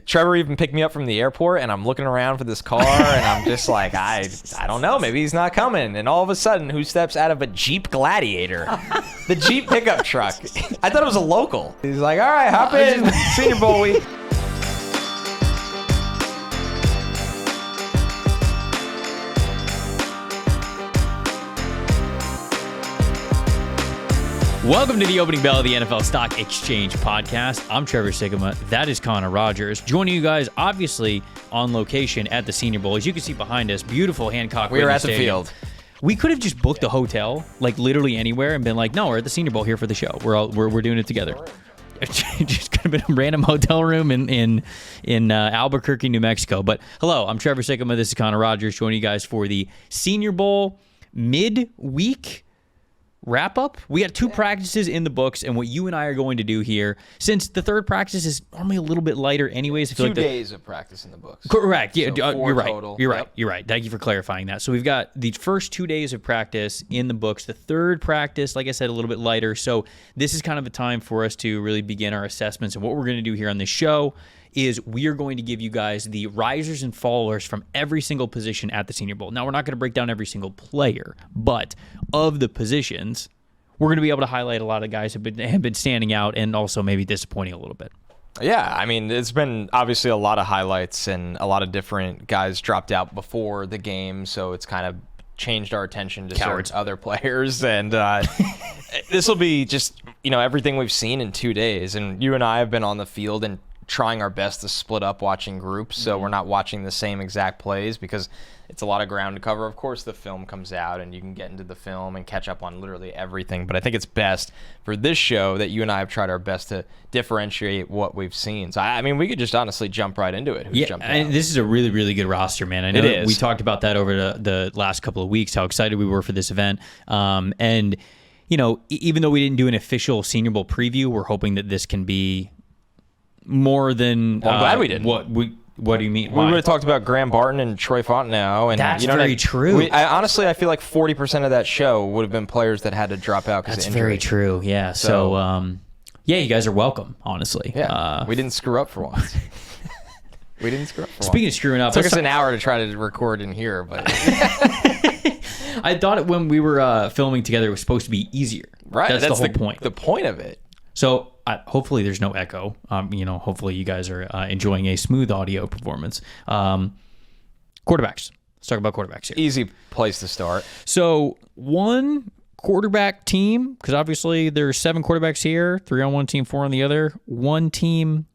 Trevor even picked me up from the airport, and I'm looking around for this car, and I'm just like, I don't know, maybe he's not coming. And all of a sudden, who steps out of a Jeep Gladiator? The Jeep pickup truck. I thought it was a local. He's like, all right, hop in, Senior Bowl week. Welcome to the opening bell of the NFL Stock Exchange podcast. I'm Trevor Sikkema. That is Connor Rogers. Joining you guys, obviously, on location at the Senior Bowl. As you can see behind us, beautiful Hancock. We were at the Stadium. field. We could have just booked a hotel, like literally anywhere, and been like, no, we're at the Senior Bowl here for the show. We're doing it together. It just could have been a random hotel room in Albuquerque, New Mexico. But hello, I'm Trevor Sikkema. This is Connor Rogers joining you guys for the Senior Bowl midweek wrap up. We got two practices in the books, and what you and I are going to do here, since the third practice is normally a little bit lighter anyways. I feel 2 days of practice in the books. Correct. Yeah, So you're right. total. You're Yep. right. You're right. Thank you for clarifying that. So we've got the first 2 days of practice in the books. The third practice, like I said, a little bit lighter. So this is kind of a time for us to really begin our assessments. And what we're going to do here on this show is we are going to give you guys the risers and fallers from every single position at the Senior Bowl. Now, we're not going to break down every single player, but of the positions, we're going to be able to highlight a lot of guys have been standing out and also maybe disappointing a little bit. Yeah, I mean, it's been obviously a lot of highlights and a lot of different guys dropped out before the game, so it's kind of changed our attention to certain other players. And this will be just, everything we've seen in 2 days. And you and I have been on the field and trying our best to split up watching groups, so we're not watching the same exact plays because it's a lot of ground to cover. Of course, the film comes out and you can get into the film and catch up on literally everything, but I think it's best for this show that you and I have tried our best to differentiate what we've seen. So, I mean, we could just honestly jump right into it. And this is a really, really good roster, man. I know that we talked about that over the last couple of weeks, how excited we were for this event. And, even though we didn't do an official Senior Bowl preview, we're hoping that this can be more than I'm glad we did. What do you mean? We would have talked about Graham Barton and Troy Fontenot. And that's very true. Honestly, I feel like 40% of that show would have been players that had to drop out because of injury. That's very true, yeah. So you guys are welcome, honestly. Yeah, we didn't screw up for once. Speaking of screwing up, it took us an hour to try to record in here, but I thought when we were filming together, it was supposed to be easier. Right, that's the whole point. The point of it. So hopefully there's no echo. Hopefully you guys are enjoying a smooth audio performance. Quarterbacks. Let's talk about quarterbacks here. Easy place to start. So one quarterback team, because obviously there's 7 quarterbacks here, 3 on one team, 4 on the other. One team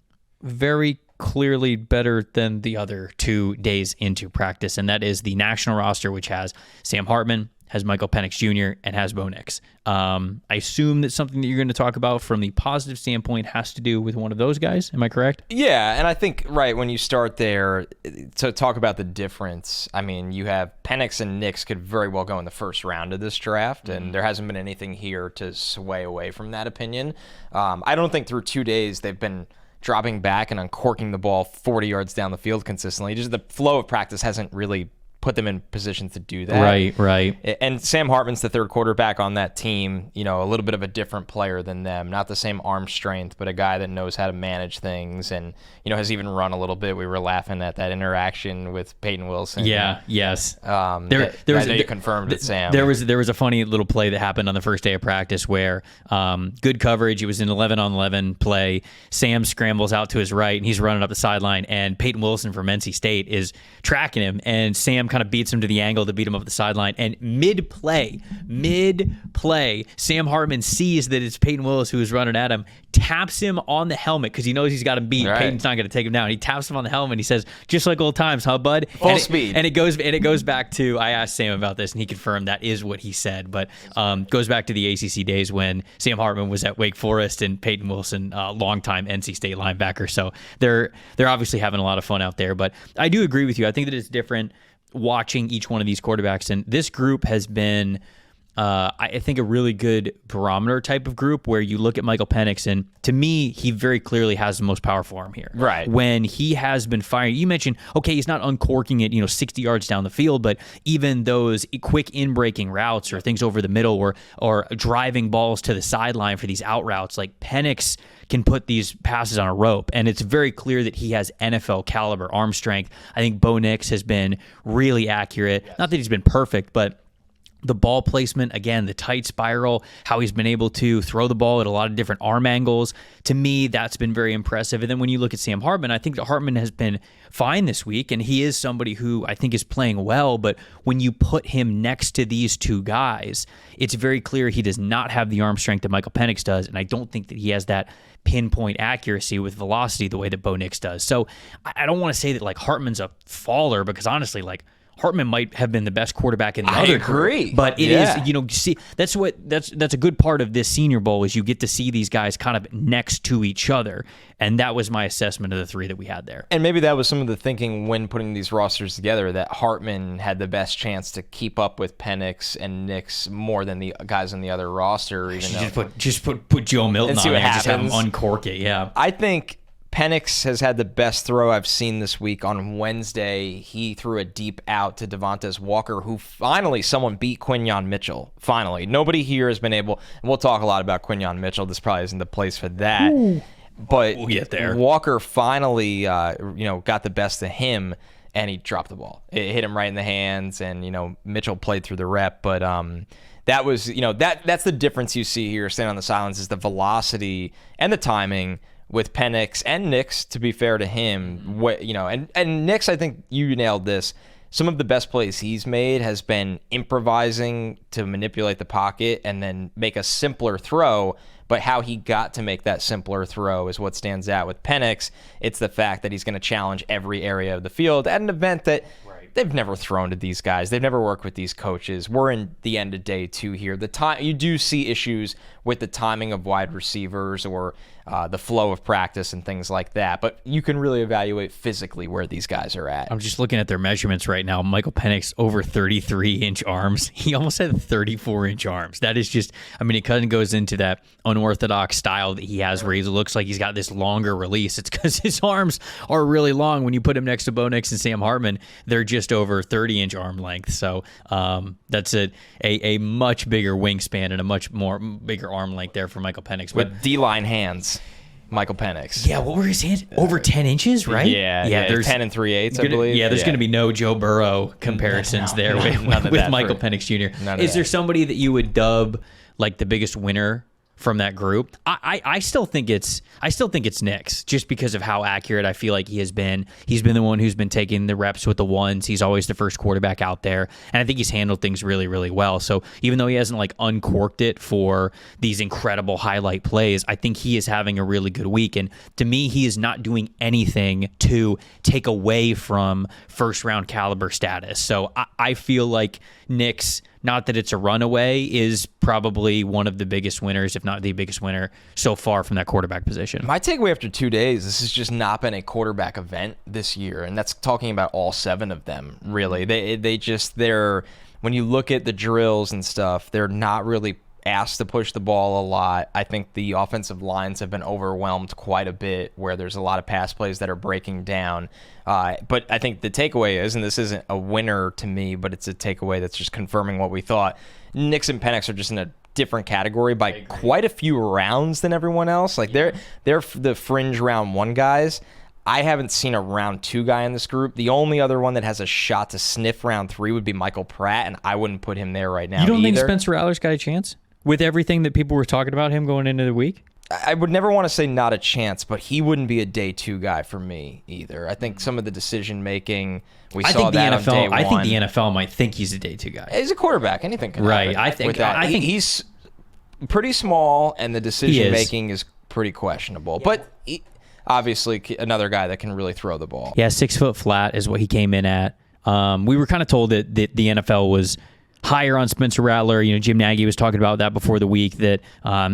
very clearly better than the other 2 days into practice, and that is the national roster, which has Sam Hartman, has Michael Penix Jr., and has Bo Nix. I assume that something that you're going to talk about from the positive standpoint has to do with one of those guys. Am I correct? Yeah, and I think, right, when you start there, to talk about the difference, I mean, you have Penix and Nix could very well go in the first round of this draft, and there hasn't been anything here to sway away from that opinion. I don't think through 2 days they've been dropping back and uncorking the ball 40 yards down the field consistently. Just the flow of practice hasn't really put them in positions to do that. Right. And Sam Hartman's the third quarterback on that team, a little bit of a different player than them. Not the same arm strength, but a guy that knows how to manage things and, has even run a little bit. We were laughing at that interaction with Peyton Wilson. Yeah, yes. You confirmed with Sam. There was a funny little play that happened on the first day of practice where good coverage. It was an 11-on-11 play. Sam scrambles out to his right, and he's running up the sideline, and Peyton Wilson from NC State is tracking him, and Sam kind of beats him to the angle to beat him up the sideline. And mid-play, Sam Hartman sees that it's Peyton Willis who is running at him, taps him on the helmet because he knows he's got him beat. Right. Peyton's not going to take him down. He taps him on the helmet. He says, "Just like old times, huh, bud?" Full speed. And it goes back to, I asked Sam about this, and he confirmed that is what he said. But goes back to the ACC days when Sam Hartman was at Wake Forest and Peyton Wilson, longtime NC State linebacker. So they're obviously having a lot of fun out there. But I do agree with you. I think that it's different watching each one of these quarterbacks, and this group has been I think a really good barometer type of group where you look at Michael Penix, and to me, he very clearly has the most powerful arm here. Right. When he has been firing, you mentioned, okay, he's not uncorking it, 60 yards down the field, but even those quick in-breaking routes or things over the middle or driving balls to the sideline for these out routes, like Penix can put these passes on a rope, and it's very clear that he has NFL caliber arm strength. I think Bo Nix has been really accurate. Yes. Not that he's been perfect, but the ball placement, again, the tight spiral, how he's been able to throw the ball at a lot of different arm angles. To me, that's been very impressive. And then when you look at Sam Hartman, I think that Hartman has been fine this week, and he is somebody who I think is playing well. But when you put him next to these two guys, it's very clear he does not have the arm strength that Michael Penix does, and I don't think that he has that pinpoint accuracy with velocity the way that Bo Nix does. So I don't want to say that like Hartman's a faller, because honestly, like Hartman might have been the best quarterback in the other agree. Group, but it is, see, that's a good part of this Senior Bowl is you get to see these guys kind of next to each other, and that was my assessment of the three that we had there. And maybe that was some of the thinking when putting these rosters together, that Hartman had the best chance to keep up with Penix and Nix more than the guys on the other roster. Just put Joe Milton on there and just have him uncork it. Yeah, I think Penix has had the best throw I've seen this week. On Wednesday, he threw a deep out to Devontae Walker, who finally someone beat Quinyon Mitchell. Finally. Nobody here has been able, and we'll talk a lot about Quinyon Mitchell. This probably isn't the place for that. Ooh. But we'll get there. Walker finally got the best of him, and he dropped the ball. It hit him right in the hands, and Mitchell played through the rep, but that was that's the difference you see here standing on the sidelines, is the velocity and the timing with Penix and Nix, to be fair to him. And Nix, I think you nailed this. Some of the best plays he's made has been improvising to manipulate the pocket and then make a simpler throw. But how he got to make that simpler throw is what stands out. With Penix, it's the fact that he's going to challenge every area of the field at an event that they've never thrown to these guys. They've never worked with these coaches. We're in the end of day 2 here. You do see issues with the timing of wide receivers or the flow of practice and things like that, but you can really evaluate physically where these guys are at. I'm just looking at their measurements right now. Michael Penix over 33-inch arms. He almost had 34-inch arms. That is just, it kind of goes into that unorthodox style that he has where he looks like he's got this longer release. It's because his arms are really long. When you put him next to Bo Nix and Sam Hartman, they're just over 30-inch arm length. So that's a much bigger wingspan and a much more bigger arm length there for Michael Penix. With D-line hands. Michael Penix. Yeah, what were his hands? Over 10 inches, right? Yeah. There's 10 3/8, I believe. Yeah, there's going to be no Joe Burrow comparisons there with Michael Penix Jr. Is there somebody that you would dub like the biggest winner from that group? I still think it's Nix, just because of how accurate I feel like he has been. He's been the one who's been taking the reps with the ones. He's always the first quarterback out there, and I think he's handled things really, really well. So even though he hasn't like uncorked it for these incredible highlight plays, I think he is having a really good week. And to me, he is not doing anything to take away from first round caliber status. So I feel like Nix, not that it's a runaway, is probably one of the biggest winners, if not the biggest winner so far from that quarterback position. My takeaway after 2 days, this has just not been a quarterback event this year, and that's talking about all 7 of them, really. They're when you look at the drills and stuff, they're not really asked to push the ball a lot. I think the offensive lines have been overwhelmed quite a bit, where there's a lot of pass plays that are breaking down. But I think the takeaway is, and this isn't a winner to me, but it's a takeaway that's just confirming what we thought, Nix and Penix are just in a different category by quite a few rounds than everyone else. Like they're the fringe round 1 guys. I haven't seen a round 2 guy in this group. The only other one that has a shot to sniff round 3 would be Michael Pratt, and I wouldn't put him there right now. You don't either. think Spencer Rattler's got a chance? With everything that people were talking about him going into the week? I would never want to say not a chance, but he wouldn't be a day 2 guy for me either. I think some of the decision making, I think the NFL might think he's a day 2 guy. He's a quarterback. Anything can happen. Right. I think he's pretty small, and the decision making is pretty questionable. Yeah. But obviously, another guy that can really throw the ball. Yeah, 6 foot flat is what he came in at. We were kind of told that the NFL was higher on Spencer Rattler. Jim Nagy was talking about that before the week, that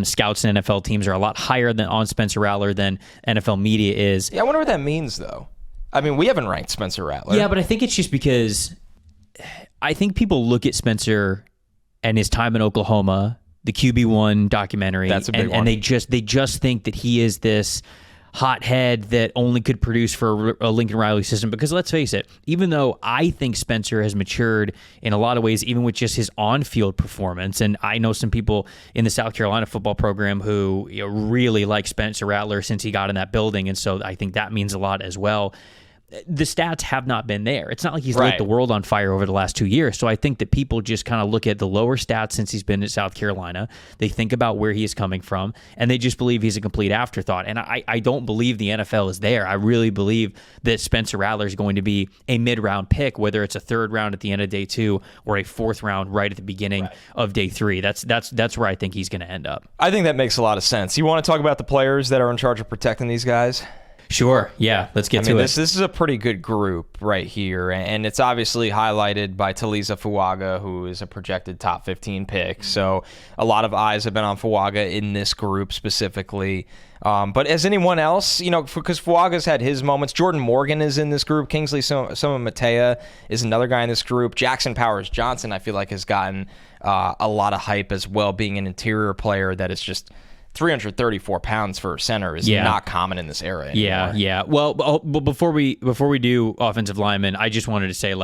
scouts and NFL teams are a lot higher on Spencer Rattler than NFL media is. Yeah, I wonder what that means, though. We haven't ranked Spencer Rattler. Yeah, but I think it's just because I think people look at Spencer and his time in Oklahoma, the QB1 documentary. That's a big one. And they just think that he is this hothead that only could produce for a Lincoln Riley system. Because let's face it, even though I think Spencer has matured in a lot of ways, even with just his on-field performance, and I know some people in the South Carolina football program who really like Spencer Rattler since he got in that building, and so I think that means a lot as well. The stats have not been there. It's not like he's lit the world on fire over the last 2 years. So I think that people just kind of look at the lower stats since he's been at South Carolina. They think about where he is coming from, and they just believe he's a complete afterthought. And I don't believe the NFL is there. I really believe that Spencer Rattler is going to be a mid-round pick, whether it's a third round at the end of day 2 or a fourth round right at the beginning of day 3. That's where I think he's going to end up. I think that makes a lot of sense. You want to talk about the players that are in charge of protecting these guys? Sure. Yeah. Let's get to it. This is a pretty good group right here, and it's obviously highlighted by Taliza Fuaga, who is a projected top 15 pick. So a lot of eyes have been on Fuaga in this group specifically. But as anyone else, because Fuaga's had his moments. Jordan Morgan is in this group. Kingsley Soma-Matea is another guy in this group. Jackson Powers Johnson, I feel like, has gotten a lot of hype as well, being an interior player that is just 334 pounds for a center is not common in this era anymore. Yeah. Well, before we do offensive linemen, I just wanted to say,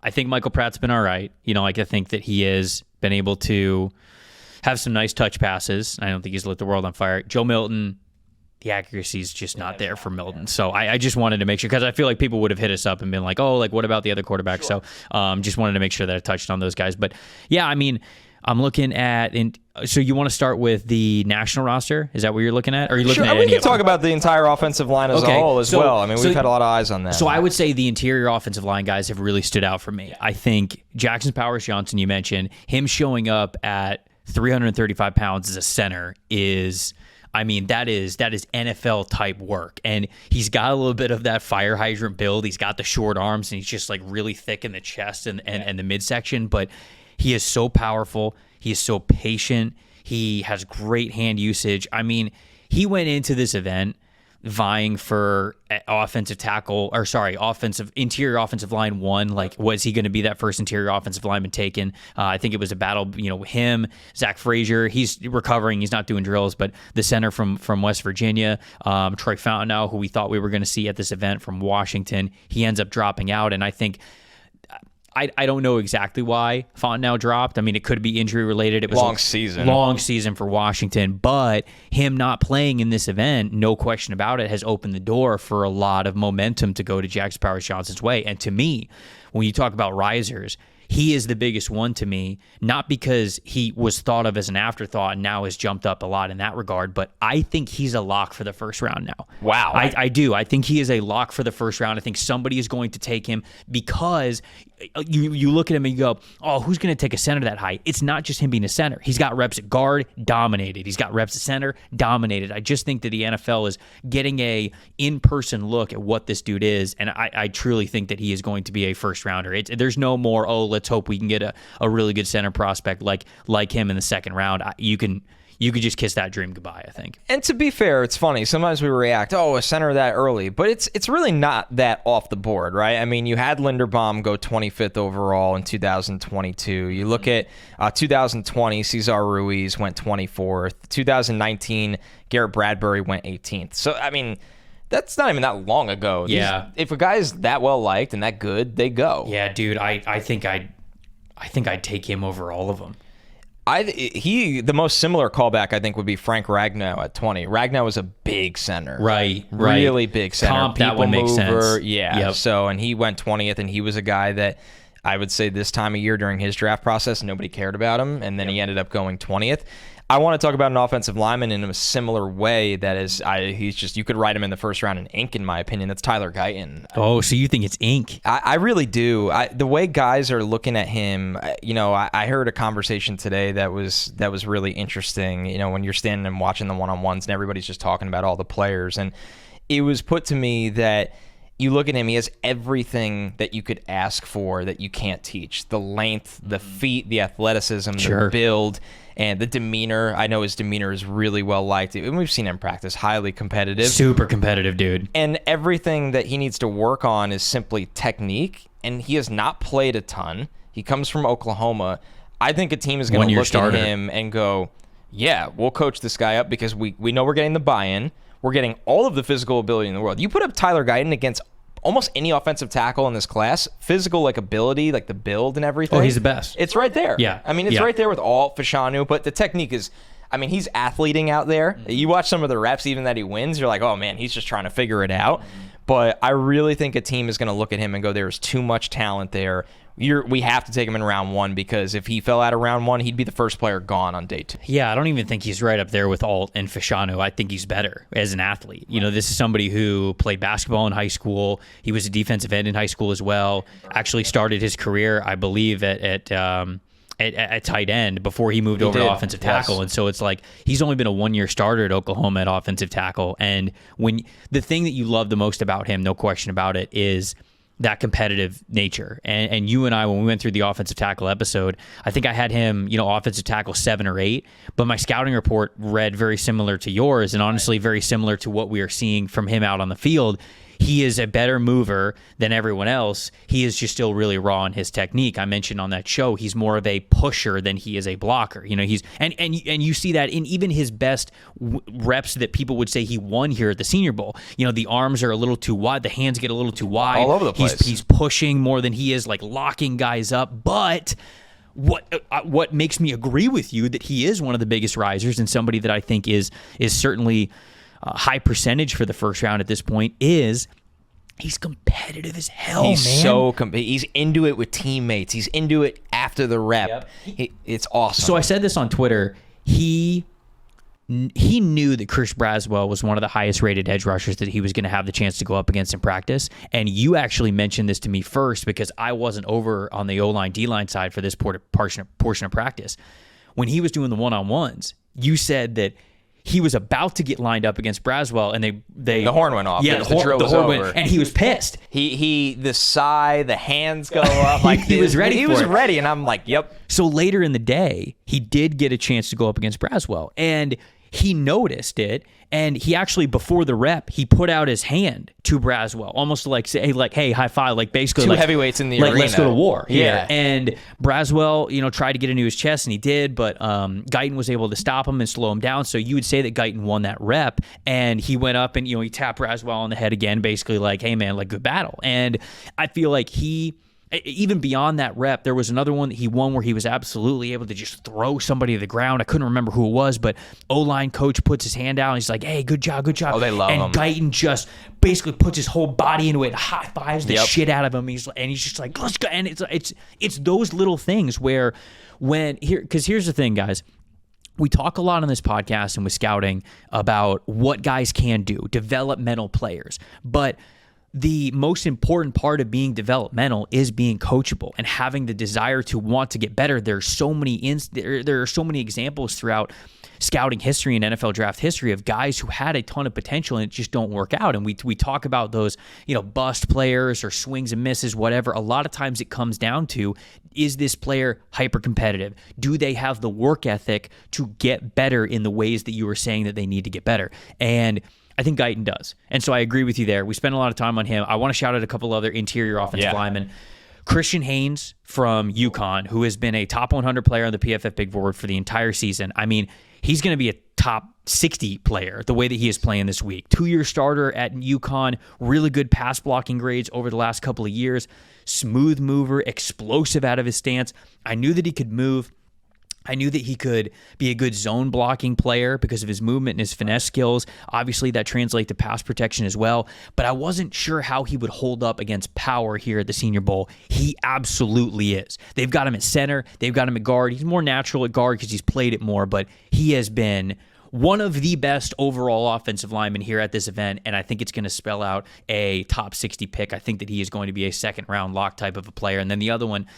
I think Michael Pratt's been all right. I think that he has been able to have some nice touch passes. I don't think he's lit the world on fire. Joe Milton, the accuracy is just not there for Milton. So I just wanted to make sure, because I feel like people would have hit us up and been like, what about the other quarterbacks? Sure. So just wanted to make sure that I touched on those guys. But yeah, I'm looking at, so you want to start with the national roster? Is that what you're looking at? Or are you looking at we can talk about the entire offensive line as a whole as well. We've had a lot of eyes on that. So I would say the interior offensive line guys have really stood out for me. I think Jackson Powers Johnson, you mentioned, him showing up at 335 pounds as a center is... that is NFL type work. And he's got a little bit of that fire hydrant build. He's got the short arms, and he's just really thick in the chest and the midsection. But he is so powerful. He is so patient. He has great hand usage. He went into this event vying for interior offensive line 1. Was he going to be that first interior offensive lineman taken? I think it was a battle, him, Zach Frazier. He's recovering. He's not doing drills, but the center from West Virginia, Troy Fontenot, who we thought we were going to see at this event from Washington, he ends up dropping out. And I think, I don't know exactly why Fontenot dropped. It could be injury related. It was long season for Washington, but him not playing in this event, no question about it, has opened the door for a lot of momentum to go to Jackson Powers Johnson's way. And to me, when you talk about risers, he is the biggest one to me, not because he was thought of as an afterthought and now has jumped up a lot in that regard, but I think he's a lock for the first round now. Wow. I do. I think he is a lock for the first round. I think somebody is going to take him because you look at him and you go, who's going to take a center that high? It's not just him being a center. He's got reps at guard, dominated. He's got reps at center, dominated. I just think that the NFL is getting a in-person look at what this dude is, and I truly think that he is going to be a first rounder. There's no more, let's hope we can get a really good center prospect like him in the second round. You could just kiss that dream goodbye, I think. And to be fair, it's funny. Sometimes we react, a center that early, but it's really not that off the board, right? You had Linderbaum go 25th overall in 2022. You look at 2020, Cesar Ruiz went 24th. 2019, Garrett Bradbury went 18th. So, that's not even that long ago. If a guy is that well liked and that good, they go. Yeah, dude, I think I'd take him over all of them. The most similar callback, I think, would be Frank Ragnow at 20. Ragnow was a big center. Right. Really big center. Comp, that would make sense. Yeah. Yep. So, and he went 20th, and he was a guy that I would say this time of year during his draft process, nobody cared about him, and then he ended up going 20th. I want to talk about an offensive lineman in a similar way. That is, you could write him in the first round in ink, in my opinion. That's Tyler Guyton. Oh, so you think it's ink? I really do. The way guys are looking at him, I heard a conversation today that was really interesting. When you're standing and watching the one-on-ones and everybody's just talking about all the players, and it was put to me that you look at him, he has everything that you could ask for that you can't teach. The length, the feet, the athleticism, the build, and the demeanor. I know his demeanor is really well liked. And we've seen him practice, highly competitive. Super competitive, dude. And everything that he needs to work on is simply technique, and he has not played a ton. He comes from Oklahoma. I think a team is going to look at him and go, yeah, we'll coach this guy up because we know we're getting the buy-in. We're getting all of the physical ability in the world. You put up Tyler Guyton against almost any offensive tackle in this class, physical like ability, like the build and everything. Oh, he's the best. It's right there. Yeah. I mean, it's right there with all Fashanu, but the technique is, I mean, he's athleting out there. Mm-hmm. You watch some of the reps, even that he wins, you're like, oh man, he's just trying to figure it out. Mm-hmm. But I really think a team is going to look at him and go, there's too much talent there. We have to take him in round 1 because if he fell out of round 1, he'd be the first player gone on day 2. Yeah, I don't even think he's right up there with Alt and Fashanu. I think he's better as an athlete. You know, this is somebody who played basketball in high school. He was a defensive end in high school as well. Actually started his career, I believe, at tight end before he moved over to offensive tackle. Yes. And so it's like he's only been a 1-year starter at Oklahoma at offensive tackle. And when the thing that you love the most about him, no question about it, is that competitive nature. And you and I, when we went through the offensive tackle episode, I think I had him, offensive tackle 7 or 8, but my scouting report read very similar to yours and honestly very similar to what we are seeing from him out on the field. He is a better mover than everyone else. He is just still really raw in his technique. I mentioned on that show, he's more of a pusher than he is a blocker. He's and you see that in even his best reps that people would say he won here at the Senior Bowl. The arms are a little too wide, the hands get a little too wide. All over the place. He's pushing more than he is like locking guys up, but what makes me agree with you that he is one of the biggest risers and somebody that I think is certainly high percentage for the first round at this point is he's competitive as hell, he's man. He's into it with teammates. He's into it after the rep. Yep. It's awesome. So I said this on Twitter. He knew that Chris Braswell was one of the highest rated edge rushers that he was going to have the chance to go up against in practice. And you actually mentioned this to me first because I wasn't over on the O-line, D-line side for this portion of practice. When he was doing the one-on-ones, you said that he was about to get lined up against Braswell, and the horn went off. Yeah, the horn went, and he was pissed. The sigh, the hands go up. Like he was ready. He was ready, and I'm like, yep. So later in the day, he did get a chance to go up against Braswell, and he noticed it, and he actually, before the rep, he put out his hand to Braswell, almost like say, hey, high five, like basically two like heavyweights in the arena. Let's go to war. Yeah. And Braswell, tried to get into his chest, and he did, but Guyton was able to stop him and slow him down. So you would say that Guyton won that rep, and he went up and he tapped Braswell on the head again, basically like, hey man, like good battle. And I feel like even beyond that rep, there was another one that he won where he was absolutely able to just throw somebody to the ground. I couldn't remember who it was, but O-line coach puts his hand out and he's like, hey, good job, good job. Oh, they love him. And Guyton just basically puts his whole body into it, high fives the shit out of him. He's just like, let's go. And it's those little things where because here's the thing, guys. We talk a lot on this podcast and with scouting about what guys can do, developmental players, but the most important part of being developmental is being coachable and having the desire to want to get better. There are so many examples throughout scouting history and NFL draft history of guys who had a ton of potential and it just don't work out. And we talk about those, bust players or swings and misses, whatever. A lot of times it comes down to, is this player hyper competitive? Do they have the work ethic to get better in the ways that you were saying that they need to get better? And I think Guyton does. And so I agree with you there. We spent a lot of time on him. I want to shout out a couple other interior offensive linemen. Christian Haynes from UConn, who has been a top 100 player on the PFF Big Board for the entire season. I mean, he's going to be a top 60 player the way that he is playing this week. 2-year starter at UConn, really good pass blocking grades over the last couple of years. Smooth mover, explosive out of his stance. I knew that he could move. I knew that he could be a good zone blocking player because of his movement and his finesse skills. Obviously, that translates to pass protection as well, but I wasn't sure how he would hold up against power here at the Senior Bowl. He absolutely is. They've got him at center. They've got him at guard. He's more natural at guard because he's played it more, but he has been one of the best overall offensive linemen here at this event, and I think it's going to spell out a top 60 pick. I think that he is going to be a second-round lock type of a player. And then the other one,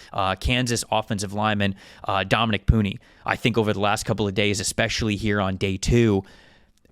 Kansas offensive lineman Dominic Pooney. I think over the last couple of days, especially here on day 2,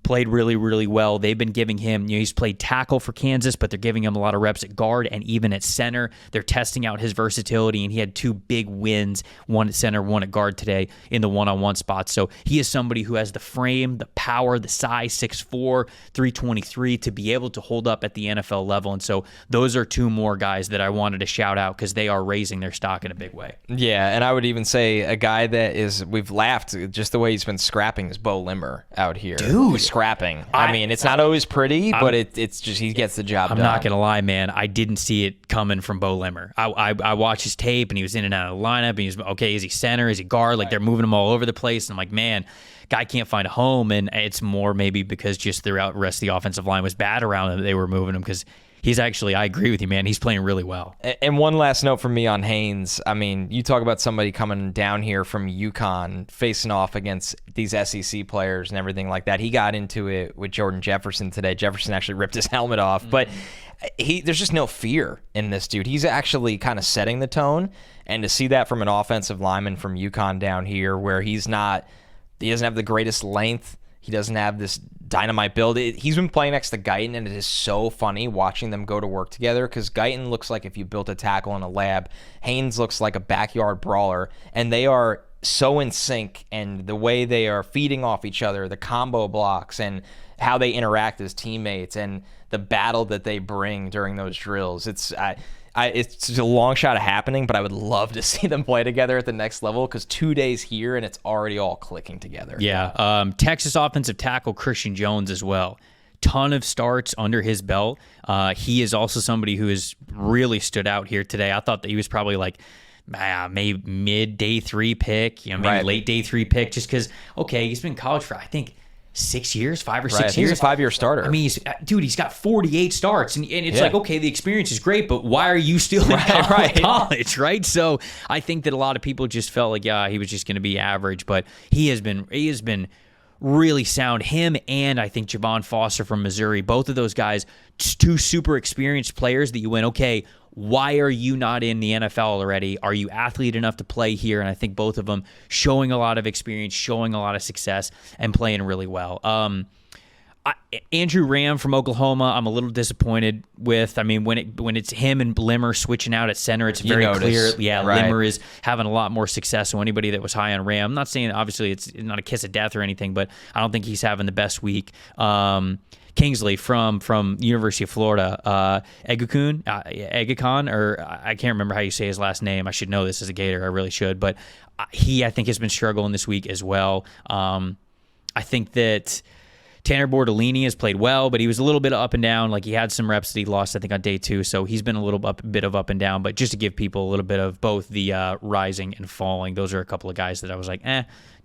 played really, really well. They've been giving him, he's played tackle for Kansas, but they're giving him a lot of reps at guard and even at center. They're testing out his versatility, and he had 2 big wins, one at center, one at guard today in the one-on-one spots. So he is somebody who has the frame, the power, the size, 6'4", 323, to be able to hold up at the NFL level. And so those are 2 more guys that I wanted to shout out because they are raising their stock in a big way. Yeah, and I would even say a guy that we've laughed just the way he's been scrapping is Bo Limmer out here. Dude. Scrapping. I mean, it's not always pretty, but it's just he gets the job done. I'm not going to lie, man. I didn't see it coming from Bo Limmer. I watched his tape, and he was in and out of the lineup, and he was, okay, is he center? Is he guard? Like, they're moving him all over the place, and I'm like, man, guy can't find a home, and it's more maybe because just the rest of the offensive line was bad around him that they were moving him, because he's actually, I agree with you, man. He's playing really well. And one last note from me on Haynes. I mean, you talk about somebody coming down here from UConn, facing off against these SEC players and everything like that. He got into it with Jordan Jefferson today. Jefferson actually ripped his helmet off. But there's just no fear in this dude. He's actually kind of setting the tone. And to see that from an offensive lineman from UConn down here, where he doesn't have the greatest length, he doesn't have this dynamite build. He's been playing next to Guyton, and it is so funny watching them go to work together, because Guyton looks like if you built a tackle in a lab. Haynes looks like a backyard brawler, and they are so in sync, and the way they are feeding off each other, the combo blocks, and how they interact as teammates, and the battle that they bring during those drills. It's a long shot of happening, but I would love to see them play together at the next level, because 2 days here and it's already all clicking together. Yeah. Texas offensive tackle Christian Jones as well. Ton of starts under his belt. He is also somebody who has really stood out here today. I thought that he was probably like maybe mid day 3 pick, maybe late day 3 pick, just because, okay, he's been in college for, I think, 6 years, 5 or 6 years. He's a 5-year starter. I mean, he's got 48 starts, and it's like, okay, the experience is great, but why are you still in college, right? So I think that a lot of people just felt like, yeah, he was just going to be average, but he has been really sound. Him and I think Javon Foster from Missouri, both of those guys, 2 super experienced players that you went, okay, why are you not in the NFL already? Are you athlete enough to play here? And I think both of them showing a lot of experience, showing a lot of success, and playing really well. Andrew Ram from Oklahoma, I'm a little disappointed with. I mean, when it's him and Limmer switching out at center, it's very clear. Yeah, Limmer is having a lot more success. So anybody that was high on Ram, I'm not saying obviously it's not a kiss of death or anything, but I don't think he's having the best week. Kingsley from University of Florida, Egakon, or I can't remember how you say his last name. I should know this as a Gator. I really should. But I think, has been struggling this week as well. I think that Tanner Bordolini has played well, but he was a little bit up and down. Like, he had some reps that he lost, I think, on day 2. So he's been a little bit of up and down. But just to give people a little bit of both the rising and falling, those are a couple of guys that I was like,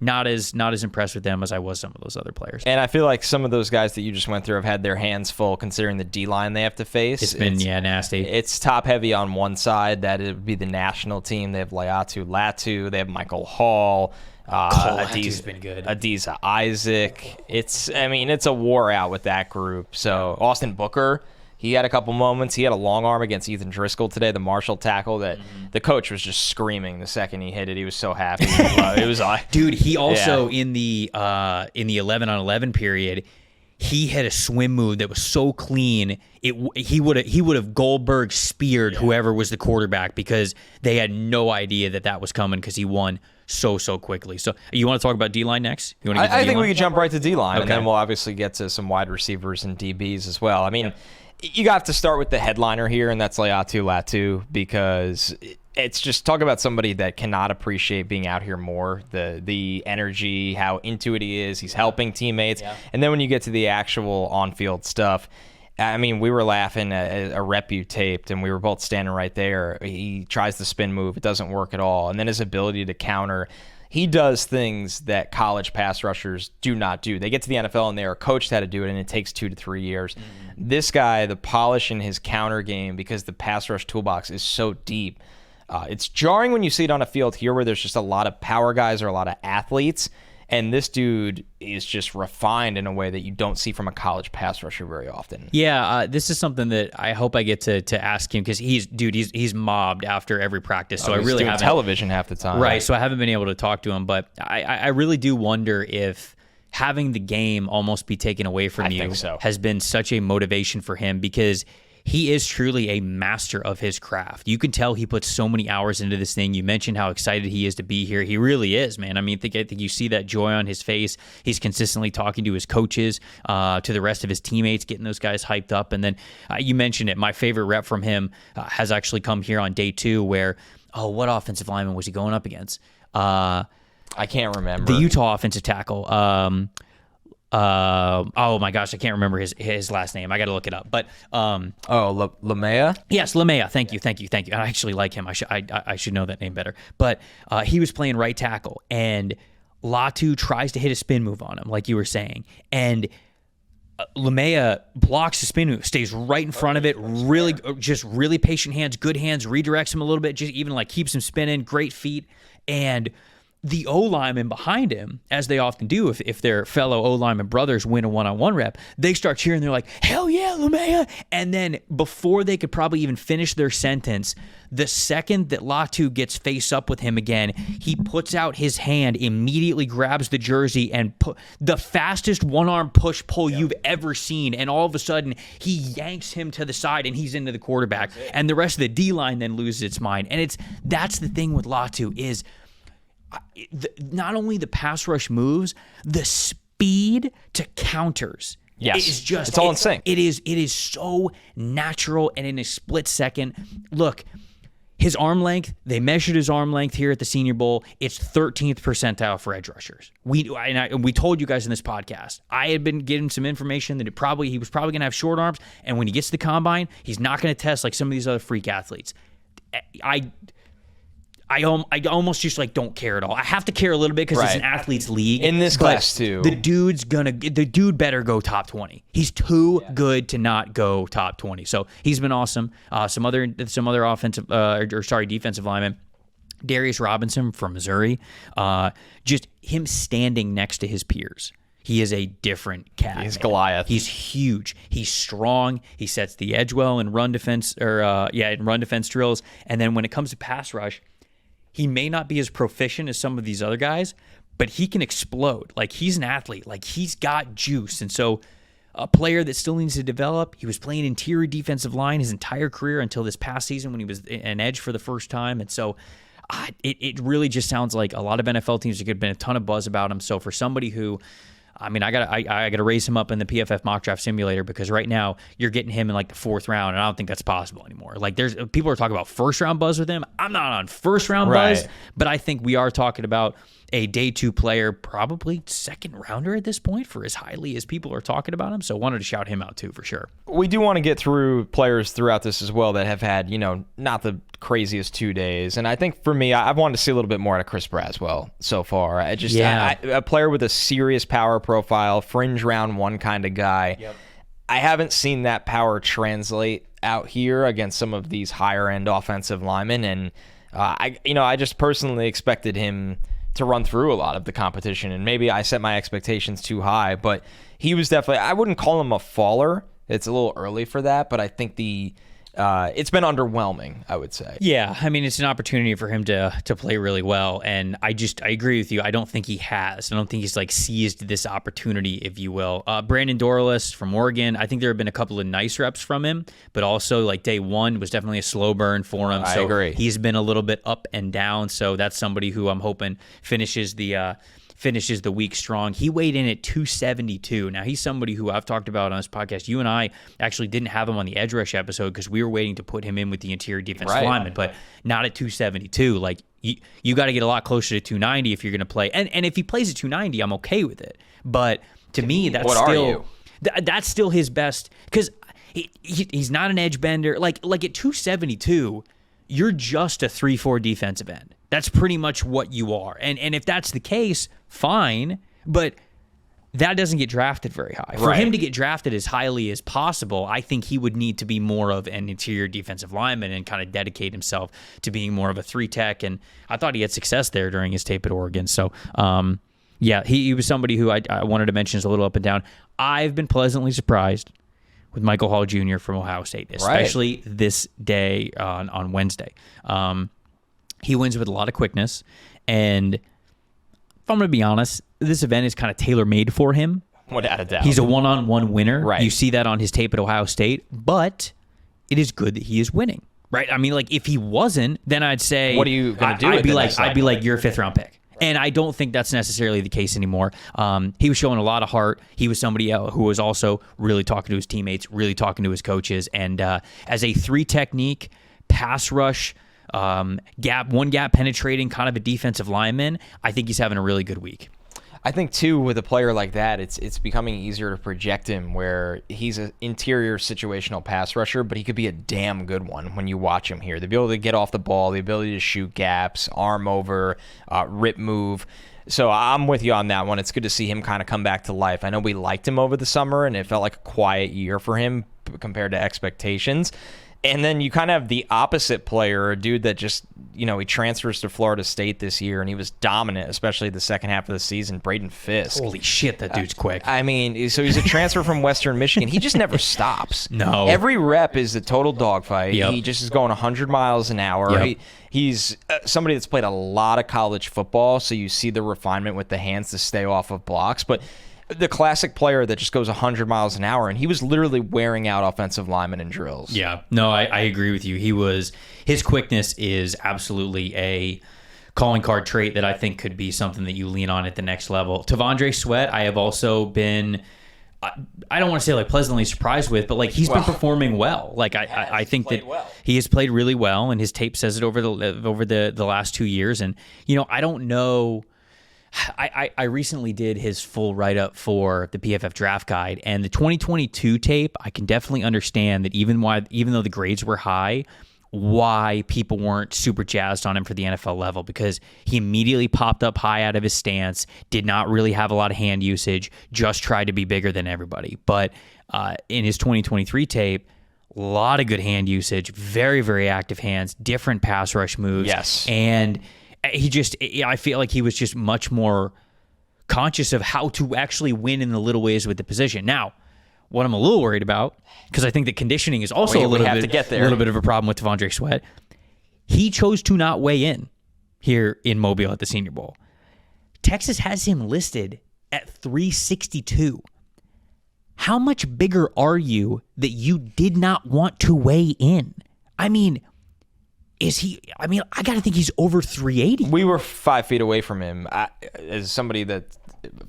not as impressed with them as I was some of those other players. And I feel like some of those guys that you just went through have had their hands full, considering the D-line they have to face. It's been nasty. It's top-heavy on one side. That it would be the national team. They have Latu. They have Michael Hall. Latu's been good. Adiza Isaac. It's a war out with that group. So Austin Booker, he had a couple moments. He had a long arm against Ethan Driscoll today, the Marshall tackle that the coach was just screaming the second he hit it. He was so happy. It was dude. He also in the 11-on-11 period, he had a swim move that was so clean. He would have Goldberg speared whoever was the quarterback, because they had no idea that was coming, because he won so quickly. So you want to talk about D-line next? I think we could jump right to D-line, and then we'll obviously get to some wide receivers and DBs as well. I mean, you got to start with the headliner here, and that's Latu, because it's just, talk about somebody that cannot appreciate being out here more. The energy, how into it he is. He's helping teammates. Yeah. And then when you get to the actual on-field stuff, I mean, we were laughing at a rep you taped, and we were both standing right there. He tries the spin move. It doesn't work at all. And then his ability to counter. He does things that college pass rushers do not do. They get to the NFL, and they are coached how to do it, and it takes 2 to 3 years. Mm-hmm. This guy, the polish in his counter game, because the pass rush toolbox is so deep, it's jarring when you see it on a field here where there's just a lot of power guys or a lot of athletes. And this dude is just refined in a way that you don't see from a college pass rusher very often. Yeah, this is something that I hope I get to ask him, because he's mobbed after every practice. So I really haven't, television half the time. Right, so I haven't been able to talk to him. But I really do wonder if having the game almost be taken away from you has been such a motivation for him, because he is truly a master of his craft. You can tell he puts so many hours into this thing. You mentioned how excited he is to be here. He really is, man. I mean, I think you see that joy on his face. He's consistently talking to his coaches, to the rest of his teammates, getting those guys hyped up. And then you mentioned it. My favorite rep from him has actually come here on day 2 where, what offensive lineman was he going up against? I can't remember. The Utah offensive tackle. Oh my gosh, I can't remember his last name. I got to look it up. But Lamea? Yes, Lamea. Thank you. I actually like him. I should know that name better. But he was playing right tackle, and Latu tries to hit a spin move on him, like you were saying, and Lamea blocks the spin move, stays right in front of it, really patient hands, good hands, redirects him a little bit, just even like keeps him spinning, great feet, and the O-lineman behind him, as they often do if their fellow O-lineman brothers win a one-on-one rep, they start cheering. They're like, hell yeah, Lamea. And then before they could probably even finish their sentence, the second that Latu gets face up with him again, he puts out his hand, immediately grabs the jersey, and the fastest one-arm push-pull you've ever seen. And all of a sudden, he yanks him to the side, and he's into the quarterback. And the rest of the D-line then loses its mind. And that's the thing with Latu is, not only the pass rush moves, the speed to counters. Yes, is just, it's all in sync. It is so natural, and in a split second. Look, his arm length, they measured his arm length here at the Senior Bowl. It's 13th percentile for edge rushers. We told you guys in this podcast, I had been getting some information that he was probably going to have short arms, and when he gets to the combine, he's not going to test like some of these other freak athletes. I almost just like don't care at all. I have to care a little bit because it's an athlete's league. In this class too. The dude better go top 20. He's too good to not go top 20. So he's been awesome. Some other offensive defensive linemen. Darius Robinson from Missouri. Just him standing next to his peers. He is a different cat. He's Goliath. He's huge. He's strong. He sets the edge well in run defense drills. And then when it comes to pass rush, he may not be as proficient as some of these other guys, but he can explode. Like, he's an athlete. Like, he's got juice. And so a player that still needs to develop. He was playing interior defensive line his entire career until this past season when he was an edge for the first time. And so it really just sounds like a lot of NFL teams, there could have been a ton of buzz about him. So for somebody who, I mean, I gotta raise him up in the PFF mock draft simulator, because right now you're getting him in like the 4th round, and I don't think that's possible anymore. Like, there's people are talking about 1st round buzz with him. I'm not on 1st round buzz, but I think we are talking about a day 2 player, probably 2nd rounder at this point, for as highly as people are talking about him. So wanted to shout him out too, for sure. We do want to get through players throughout this as well that have had, not the craziest 2 days. And I think for me, I've wanted to see a little bit more out of Chris Braswell so far. A player with a serious power profile, fringe round 1 kind of guy. Yep. I haven't seen that power translate out here against some of these higher end offensive linemen. And I just personally expected him to run through a lot of the competition, and maybe I set my expectations too high, but he was definitely, I wouldn't call him a faller. It's a little early for that, but I think it's been underwhelming, I would say. Yeah, I mean, it's an opportunity for him to play really well, and I agree with you. I don't think he has. I don't think he's like seized this opportunity, if you will. Brandon Dorlus from Oregon, I think there have been a couple of nice reps from him, but also like day 1 was definitely a slow burn for him. I agree. He's been a little bit up and down, so that's somebody who I'm hoping finishes the week strong. He weighed in at 272. Now, he's somebody who I've talked about on this podcast. You and I actually didn't have him on the edge rush episode because we were waiting to put him in with the interior defensive lineman, but not at 272. Like, you got to get a lot closer to 290 if you're going to play. And if he plays at 290, I'm okay with it. But to me, that's still his best, because he's not an edge bender. Like at 272, you're just a 3-4 defensive end. That's pretty much what you are. And if that's the case, fine, but that doesn't get drafted very high. For him to get drafted as highly as possible, I think he would need to be more of an interior defensive lineman and kind of dedicate himself to being more of a 3-tech, and I thought he had success there during his tape at Oregon. So, he was somebody who I wanted to mention is a little up and down. I've been pleasantly surprised with Michael Hall Jr. from Ohio State, especially this day on Wednesday. He wins with a lot of quickness, and if I'm going to be honest, this event is kind of tailor-made for him. Without a doubt. He's a one-on-one winner. Right. You see that on his tape at Ohio State, but it is good that he is winning. Right? I mean, like, if he wasn't, then I'd say, what are you going to do? I'd be like, you're a 5th-round pick. And I don't think that's necessarily the case anymore. He was showing a lot of heart. He was somebody who was also really talking to his teammates, really talking to his coaches. And as a 3-technique, pass rush, one gap penetrating kind of a defensive lineman, I think he's having a really good week. I think, too, with a player like that, it's becoming easier to project him where he's an interior situational pass rusher, but he could be a damn good one when you watch him here. The ability to get off the ball, the ability to shoot gaps, arm over, rip move. So I'm with you on that one. It's good to see him kind of come back to life. I know we liked him over the summer, and it felt like a quiet year for him compared to expectations. And then you kind of have the opposite player, a dude that just, he transfers to Florida State this year, and he was dominant, especially the second half of the season, Braden Fisk. Holy shit, that dude's quick. I mean, so he's a transfer from Western Michigan. He just never stops. No. Every rep is a total dogfight. Yep. He just is going 100 miles an hour. Yep. He's somebody that's played a lot of college football, so you see the refinement with the hands to stay off of blocks. But the classic player that just goes 100 miles an hour, and he was literally wearing out offensive linemen in drills. Yeah, no, I agree with you. His quickness is absolutely a calling card trait that I think could be something that you lean on at the next level. T'Vondre Sweat, I have also been, I don't want to say like pleasantly surprised with, but like he's been performing well. Like I think that he has played really well, and his tape says it over the last 2 years. And I don't know. I recently did his full write-up for the PFF Draft Guide, and the 2022 tape, I can definitely understand that even though the grades were high, why people weren't super jazzed on him for the NFL level, because he immediately popped up high out of his stance, did not really have a lot of hand usage, just tried to be bigger than everybody. But in his 2023 tape, a lot of good hand usage, very, very active hands, different pass rush moves. Yes. And I feel like he was just much more conscious of how to actually win in the little ways with the position. Now, what I'm a little worried about, because I think the conditioning is also a little bit of a problem with T'Vondre Sweat. He chose to not weigh in here in Mobile at the Senior Bowl. Texas has him listed at 362. How much bigger are you that you did not want to weigh in? I mean, I got to think he's over 380. We were 5 feet away from him. As somebody that's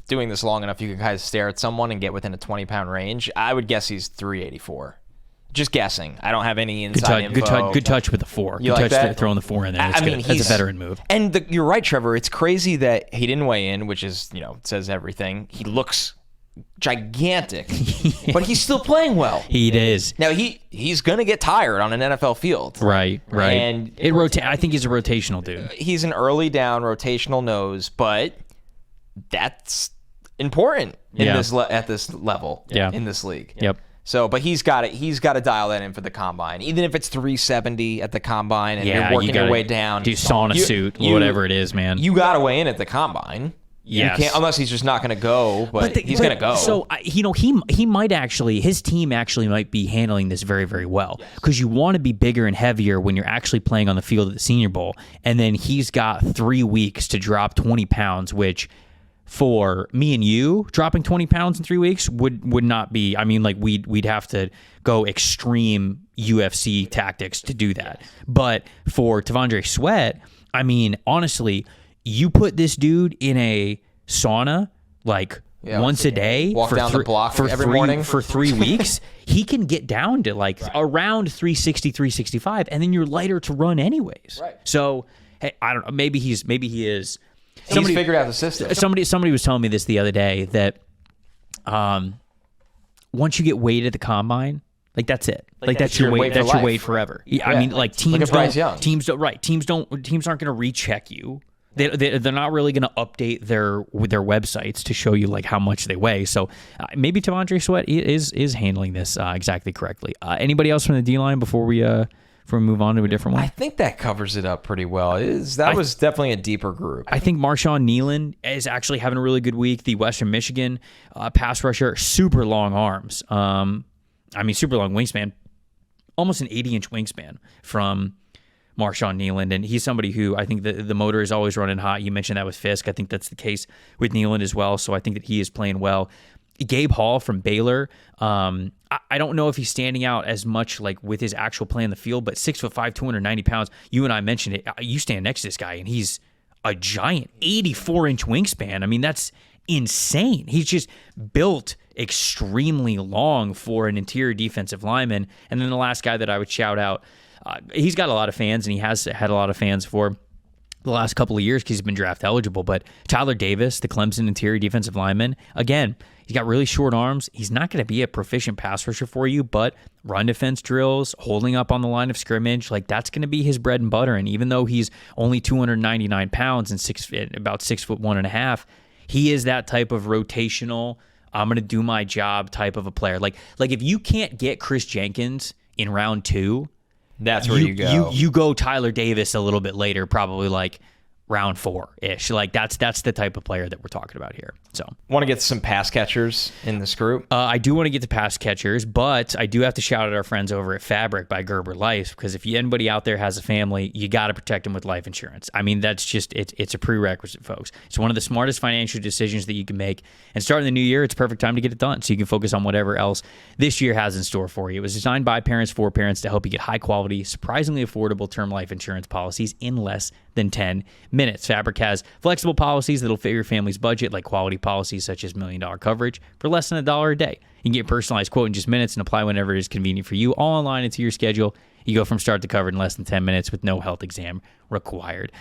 doing this long enough, you can kind of stare at someone and get within a 20-pound range. I would guess he's 384. Just guessing. I don't have any inside info. Good touch with the 4. You like that? Throwing the 4 in there. That's a veteran move. And you're right, Trevor. It's crazy that he didn't weigh in, which is, it says everything. He looks gigantic, but he's still playing well. He is. Now he's gonna get tired on an NFL field. Right. And I think he's a rotational dude. He's an early down rotational nose, but that's important at this level in this league. Yep. So, but he's got to dial that in for the combine. Even if it's 370 at the combine and you're working your way down. Do sauna suit, whatever it is, man. You got to weigh in at the combine. Yes. You can't, unless he's just not going to go, but he's going to go. So, he might actually, his team actually might be handling this very, very well, because you want to be bigger and heavier when you're actually playing on the field at the Senior Bowl. And then he's got 3 weeks to drop 20 pounds, which for me and you, dropping 20 pounds in 3 weeks would not be, we'd have to go extreme UFC tactics to do that. But for T'Vondre Sweat, honestly, you put this dude in a sauna once a day, walk down the block every morning for 3 weeks, he can get down to around 360, 365, and then you're lighter to run anyways. Right. So, hey, I don't know. Maybe he is. He's figured out the system. Somebody was telling me this the other day that once you get weighed at the combine, that's it. That's your weight. That's your weight forever. Yeah. Teams aren't going to recheck you. They're not really going to update their websites to show you how much they weigh. So maybe T'Vondre Sweat is handling this exactly correctly. Anybody else from the D-line before we move on to a different one? I think that covers it up pretty well. That was definitely a deeper group. I think Marshawn Nealon is actually having a really good week. The Western Michigan pass rusher, super long arms. Super long wingspan, almost an 80-inch wingspan from Marshawn Nealand, and he's somebody who I think the motor is always running hot. You mentioned that with Fisk. I think that's the case with Nealand as well, so I think that he is playing well. Gabe Hall from Baylor, I don't know if he's standing out as much like with his actual play in the field, but 6'5", 290 pounds. You and I mentioned it. You stand next to this guy, and he's a giant, 84-inch wingspan. I mean, that's insane. He's just built extremely long for an interior defensive lineman. And then the last guy that I would shout out, he's got a lot of fans, and he has had a lot of fans for the last couple of years because he's been draft eligible, but Tyler Davis, the Clemson interior defensive lineman, again, he's got really short arms. He's not going to be a proficient pass rusher for you, but run defense drills, holding up on the line of scrimmage, like that's going to be his bread and butter. And even though he's only 299 pounds and about 6'1.5", he is that type of rotational, I'm going to do my job type of a player. Like if you can't get Chris Jenkins in round 2, that's where you go. You go Tyler Davis a little bit later, probably like round 4-ish. Like that's the type of player that we're talking about here. So want to get some pass catchers in this group? I do want to get to pass catchers, but I do have to shout out our friends over at Fabric by Gerber Life, because if anybody out there has a family, you got to protect them with life insurance. I mean, that's just it's a prerequisite, folks. It's one of the smartest financial decisions that you can make. And starting the new year, it's a perfect time to get it done, so you can focus on whatever else this year has in store for you. It was designed by parents for parents to help you get high quality, surprisingly affordable term life insurance policies in less than 10 minutes. Fabric has flexible policies that'll fit your family's budget, like quality policies such as $1 million coverage for less than $1 a day. You can get a personalized quote in just minutes and apply whenever it is convenient for you, all online into your schedule. You go from start to covered in less than 10 minutes with no health exam required.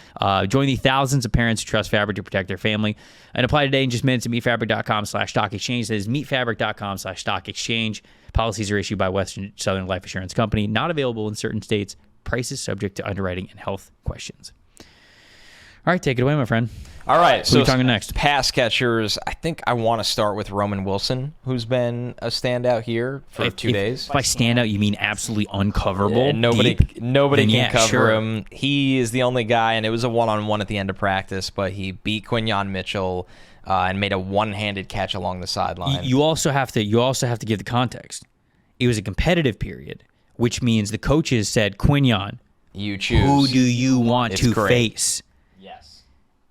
Join the thousands of parents who trust Fabric to protect their family, and apply today in just minutes at meetfabric.com/stock exchange. That is meetfabric.com/stock exchange. Policies are issued by Western Southern Life Assurance Company, not available in certain states. Prices subject to underwriting and health questions. All right, take it away, my friend. All right, so talking next? Pass catchers. I think I want to start with Roman Wilson, who's been a standout here for 2 days. By standout, you mean absolutely uncoverable? Yeah, nobody can cover sure. him. He is the only guy, and it was a one-on-one at the end of practice, but he beat Quinyon Mitchell and made a one-handed catch along the sideline. You also have to give the context. It was a competitive period, which means the coaches said, Quinyon, you choose. Who do you want to face?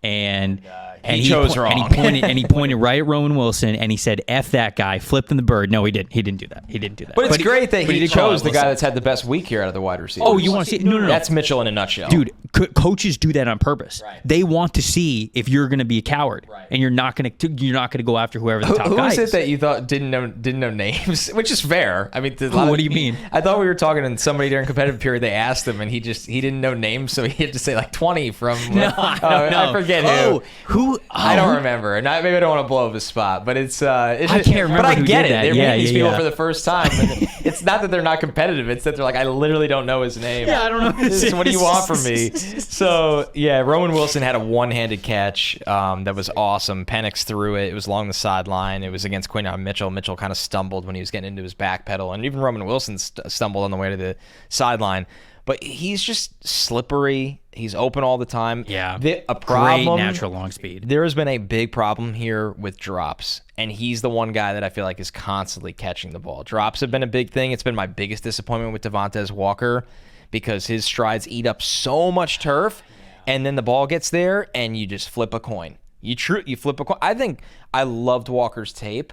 And he chose wrong. And he pointed right at Roman Wilson, and he said, "F that guy," flipped him the bird. No, he didn't. He didn't do that. But it's great that he chose the guy that's had the best week here out of the wide receivers. Oh, you want to see? No. That's Mitchell in a nutshell. Dude, coaches do that on purpose. Right. They want to see if you're going to be a coward, and you're not going to go after whoever the top guy is. Who is it that you thought didn't know names? Which is fair. I mean, what do you mean? I thought we were talking to somebody during competitive period. They asked him, and he didn't know names, so he had to say like 20 from. No. I forget who. I don't remember. And maybe I don't want to blow up his spot, but it's just, I can't remember. But I get it. That. They're meeting these people for the first time. It's not that they're not competitive. It's that they're like, I literally don't know his name. Yeah, I don't know. What do you want from me? So yeah, Roman Wilson had a one-handed catch that was awesome. Penix threw it. It was along the sideline. It was against Quinyon Mitchell. Mitchell kind of stumbled when he was getting into his back pedal, and even Roman Wilson stumbled on the way to the sideline. But he's just slippery. He's open all the time. Yeah. A problem. Great natural long speed. There has been a big problem here with drops, and he's the one guy that I feel like is constantly catching the ball. Drops have been a big thing. It's been my biggest disappointment with Devontae Walker because his strides eat up so much turf, and then the ball gets there, and you just flip a coin. You flip a coin. I think I loved Walker's tape.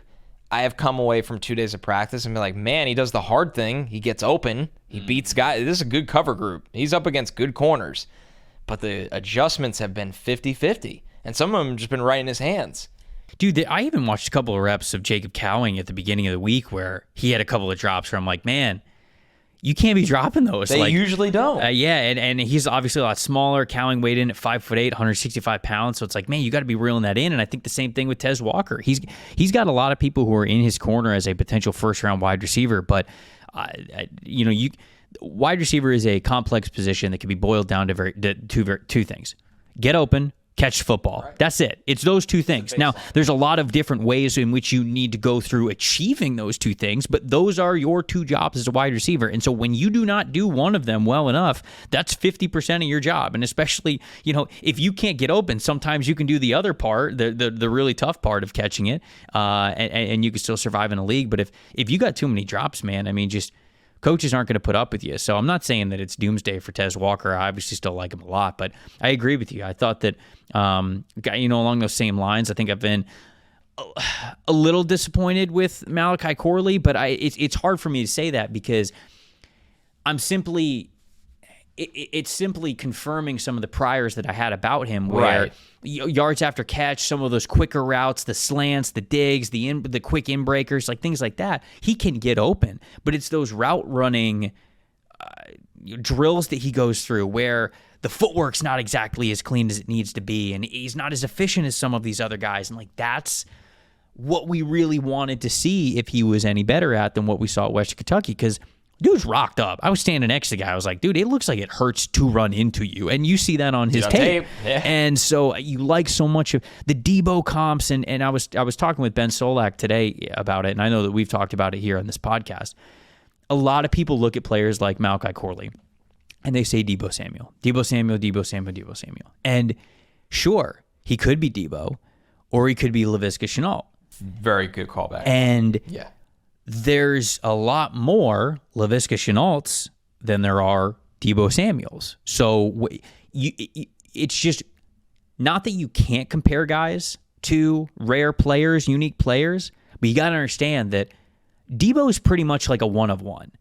I have come away from 2 days of practice and be like, man, he does the hard thing. He gets open. He beats guys. This is a good cover group. He's up against good corners. But the adjustments have been 50-50. And some of them have just been right in his hands. Dude, I even watched a couple of reps of Jacob Cowing at the beginning of the week where he had a couple of drops where I'm like, man, you can't be dropping those. They usually don't. And he's obviously a lot smaller. Cowing weighed in at 5'8", 165 pounds. So it's like, man, you got to be reeling that in. And I think the same thing with Tez Walker. He's got a lot of people who are in his corner as a potential first-round wide receiver. But, wide receiver is a complex position that can be boiled down to two things. Get open, catch football. Right. That's it. It's those two things. Now, there's a lot of different ways in which you need to go through achieving those two things, but those are your two jobs as a wide receiver. And so when you do not do one of them well enough, that's 50% of your job. And especially, if you can't get open, sometimes you can do the other part, the really tough part of catching it, and you can still survive in a league. But if you got too many drops, man, I mean, just coaches aren't going to put up with you. So I'm not saying that it's doomsday for Tez Walker. I obviously still like him a lot, but I agree with you. I thought that, along those same lines, I think I've been a little disappointed with Malachi Corley, but it's hard for me to say that because it's simply confirming some of the priors that I had about him, where yards after catch, some of those quicker routes, the slants, the digs, the quick in breakers, like things like that, he can get open. But it's those route running drills that he goes through where the footwork's not exactly as clean as it needs to be, and he's not as efficient as some of these other guys. And like that's what we really wanted to see if he was any better at than what we saw at Western Kentucky, because dude's rocked up. I was standing next to the guy. I was like, dude, it looks like it hurts to run into you. And you see that on his tape. Yeah. And so you like so much of the Debo comps. And I was talking with Ben Solak today about it, and I know that we've talked about it here on this podcast. A lot of people look at players like Malachi Corley, and they say Debo Samuel. Debo Samuel, Debo Samuel, Debo Samuel. And sure, he could be Debo, or he could be Laviska Shenault. Very good callback. And there's a lot more Laviska Shenaults than there are Debo Samuels. So it's just not that you can't compare guys to rare players, unique players, but you got to understand that Debo is pretty much like a one of one.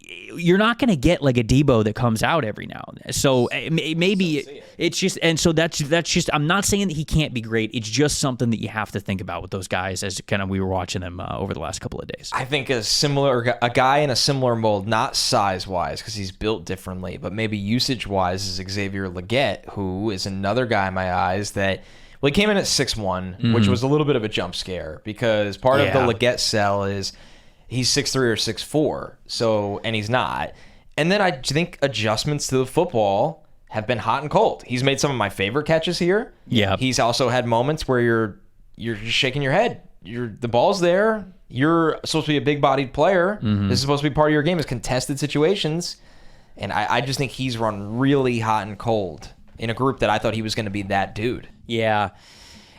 You're not going to get like a Debo that comes out every now and then. So maybe it's just, and so that's just, I'm not saying that he can't be great. It's just something that you have to think about with those guys as kind of we were watching them over the last couple of days. I think a guy in a similar mold, not size-wise because he's built differently, but maybe usage-wise is Xavier Legette, who is another guy in my eyes that, well, he came in at 6'1", which was a little bit of a jump scare because part of the Legette sell is he's 6'3" or 6'4", so, and he's not. And then I think adjustments to the football have been hot and cold. He's made some of my favorite catches here. Yeah. He's also had moments where you're just shaking your head. The ball's there. You're supposed to be a big-bodied player. This is supposed to be part of your game is contested situations. And I just think he's run really hot and cold in a group that I thought he was going to be that dude. Yeah.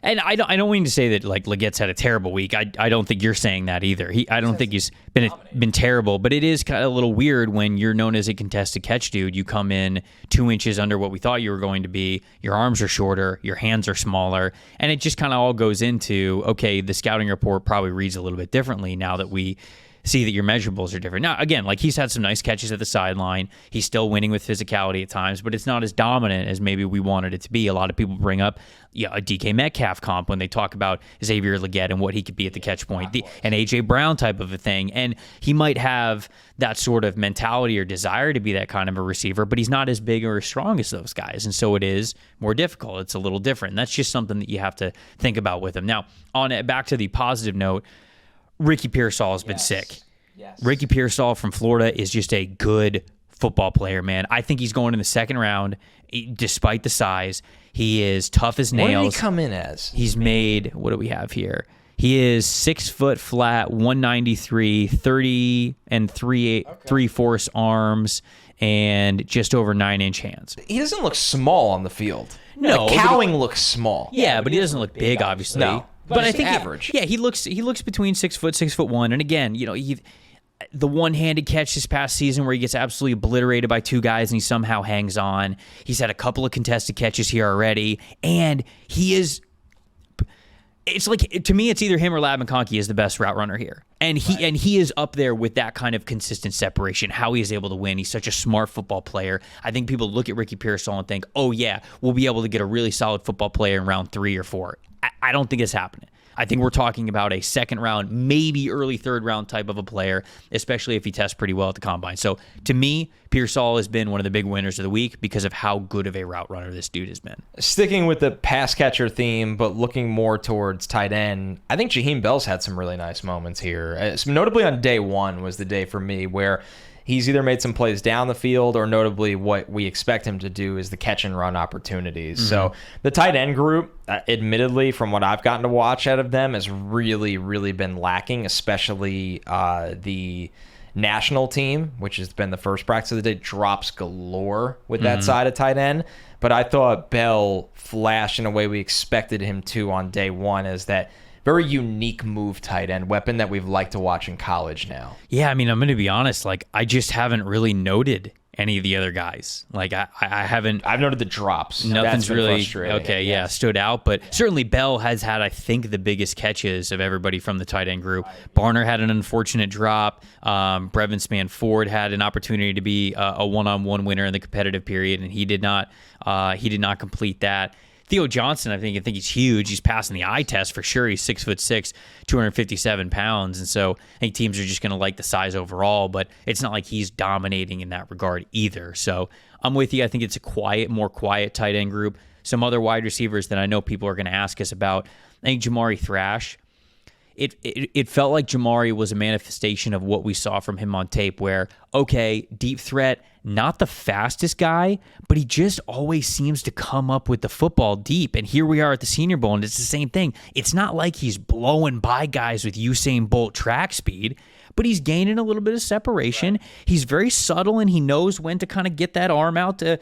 And I don't mean to say that like Legette's had a terrible week. I don't think you're saying that either. I don't think he's been terrible, but it is kind of a little weird when you're known as a contested catch dude. You come in 2 inches under what we thought you were going to be. Your arms are shorter, your hands are smaller, and it just kind of all goes into, okay, the scouting report probably reads a little bit differently now that we see that your measurables are different. Now, again, like he's had some nice catches at the sideline. He's still winning with physicality at times, but it's not as dominant as maybe we wanted it to be. A lot of people bring up a DK Metcalf comp when they talk about Xavier Legette and what he could be at the catch point, an AJ Brown type of a thing. And he might have that sort of mentality or desire to be that kind of a receiver, but he's not as big or as strong as those guys. And so it is more difficult. It's a little different. And that's just something that you have to think about with him. Now, back to the positive note, Ricky Pearsall has been sick. Yes. Ricky Pearsall from Florida is just a good football player, man. I think he's going in the second round, despite the size. He is tough as nails. What did he come in as? He's made, what do we have here? He is 6 foot flat, 193, 30 and 3/4 arms, and just over 9-inch hands. He doesn't look small on the field. No. Cowing looks small. Yeah, but he doesn't look big, obviously. No. But I think average. He looks between 6 foot, 6'1", and again, the one-handed catch this past season where he gets absolutely obliterated by two guys and he somehow hangs on. He's had a couple of contested catches here already, and he is. It's like, to me, it's either him or Lab McConkey is the best route runner here, and he is up there with that kind of consistent separation. How he is able to win. He's such a smart football player. I think people look at Ricky Pearsall and think, oh yeah, we'll be able to get a really solid football player in round 3 or 4. I don't think it's happening. I think we're talking about a second round, maybe early third round type of a player, especially if he tests pretty well at the combine. So to me, Pearsall has been one of the big winners of the week because of how good of a route runner this dude has been. Sticking with the pass catcher theme, but looking more towards tight end, I think Jaheim Bell's had some really nice moments here. Notably on day 1 was the day for me where he's either made some plays down the field or notably what we expect him to do is the catch and run opportunities. So the tight end group, admittedly, from what I've gotten to watch out of them, has really, really been lacking, especially the national team, which has been the first practice of the day, drops galore with that side of tight end. But I thought Bell flashed in a way we expected him to on day 1, is that very unique move tight end weapon that we've liked to watch in college now. Yeah, I mean, I'm going to be honest. Like, I just haven't really noted any of the other guys. Like, I haven't. I've noted the drops. Nothing's really stood out. But certainly Bell has had, I think, the biggest catches of everybody from the tight end group. Barner had an unfortunate drop. Brevin Spann-Ford had an opportunity to be a one-on-one winner in the competitive period, and he did not complete that. Theo Johnson, I think he's huge. He's passing the eye test for sure. He's 6'6", 257 pounds. And so I think teams are just going to like the size overall, but it's not like he's dominating in that regard either. So I'm with you. I think it's a more quiet tight end group. Some other wide receivers that I know people are going to ask us about. I think Jamari Thrash. It felt like Jamari was a manifestation of what we saw from him on tape where, okay, deep threat, not the fastest guy, but he just always seems to come up with the football deep. And here we are at the Senior Bowl, and it's the same thing. It's not like he's blowing by guys with Usain Bolt track speed, but he's gaining a little bit of separation. He's very subtle, and he knows when to kind of get that arm out to,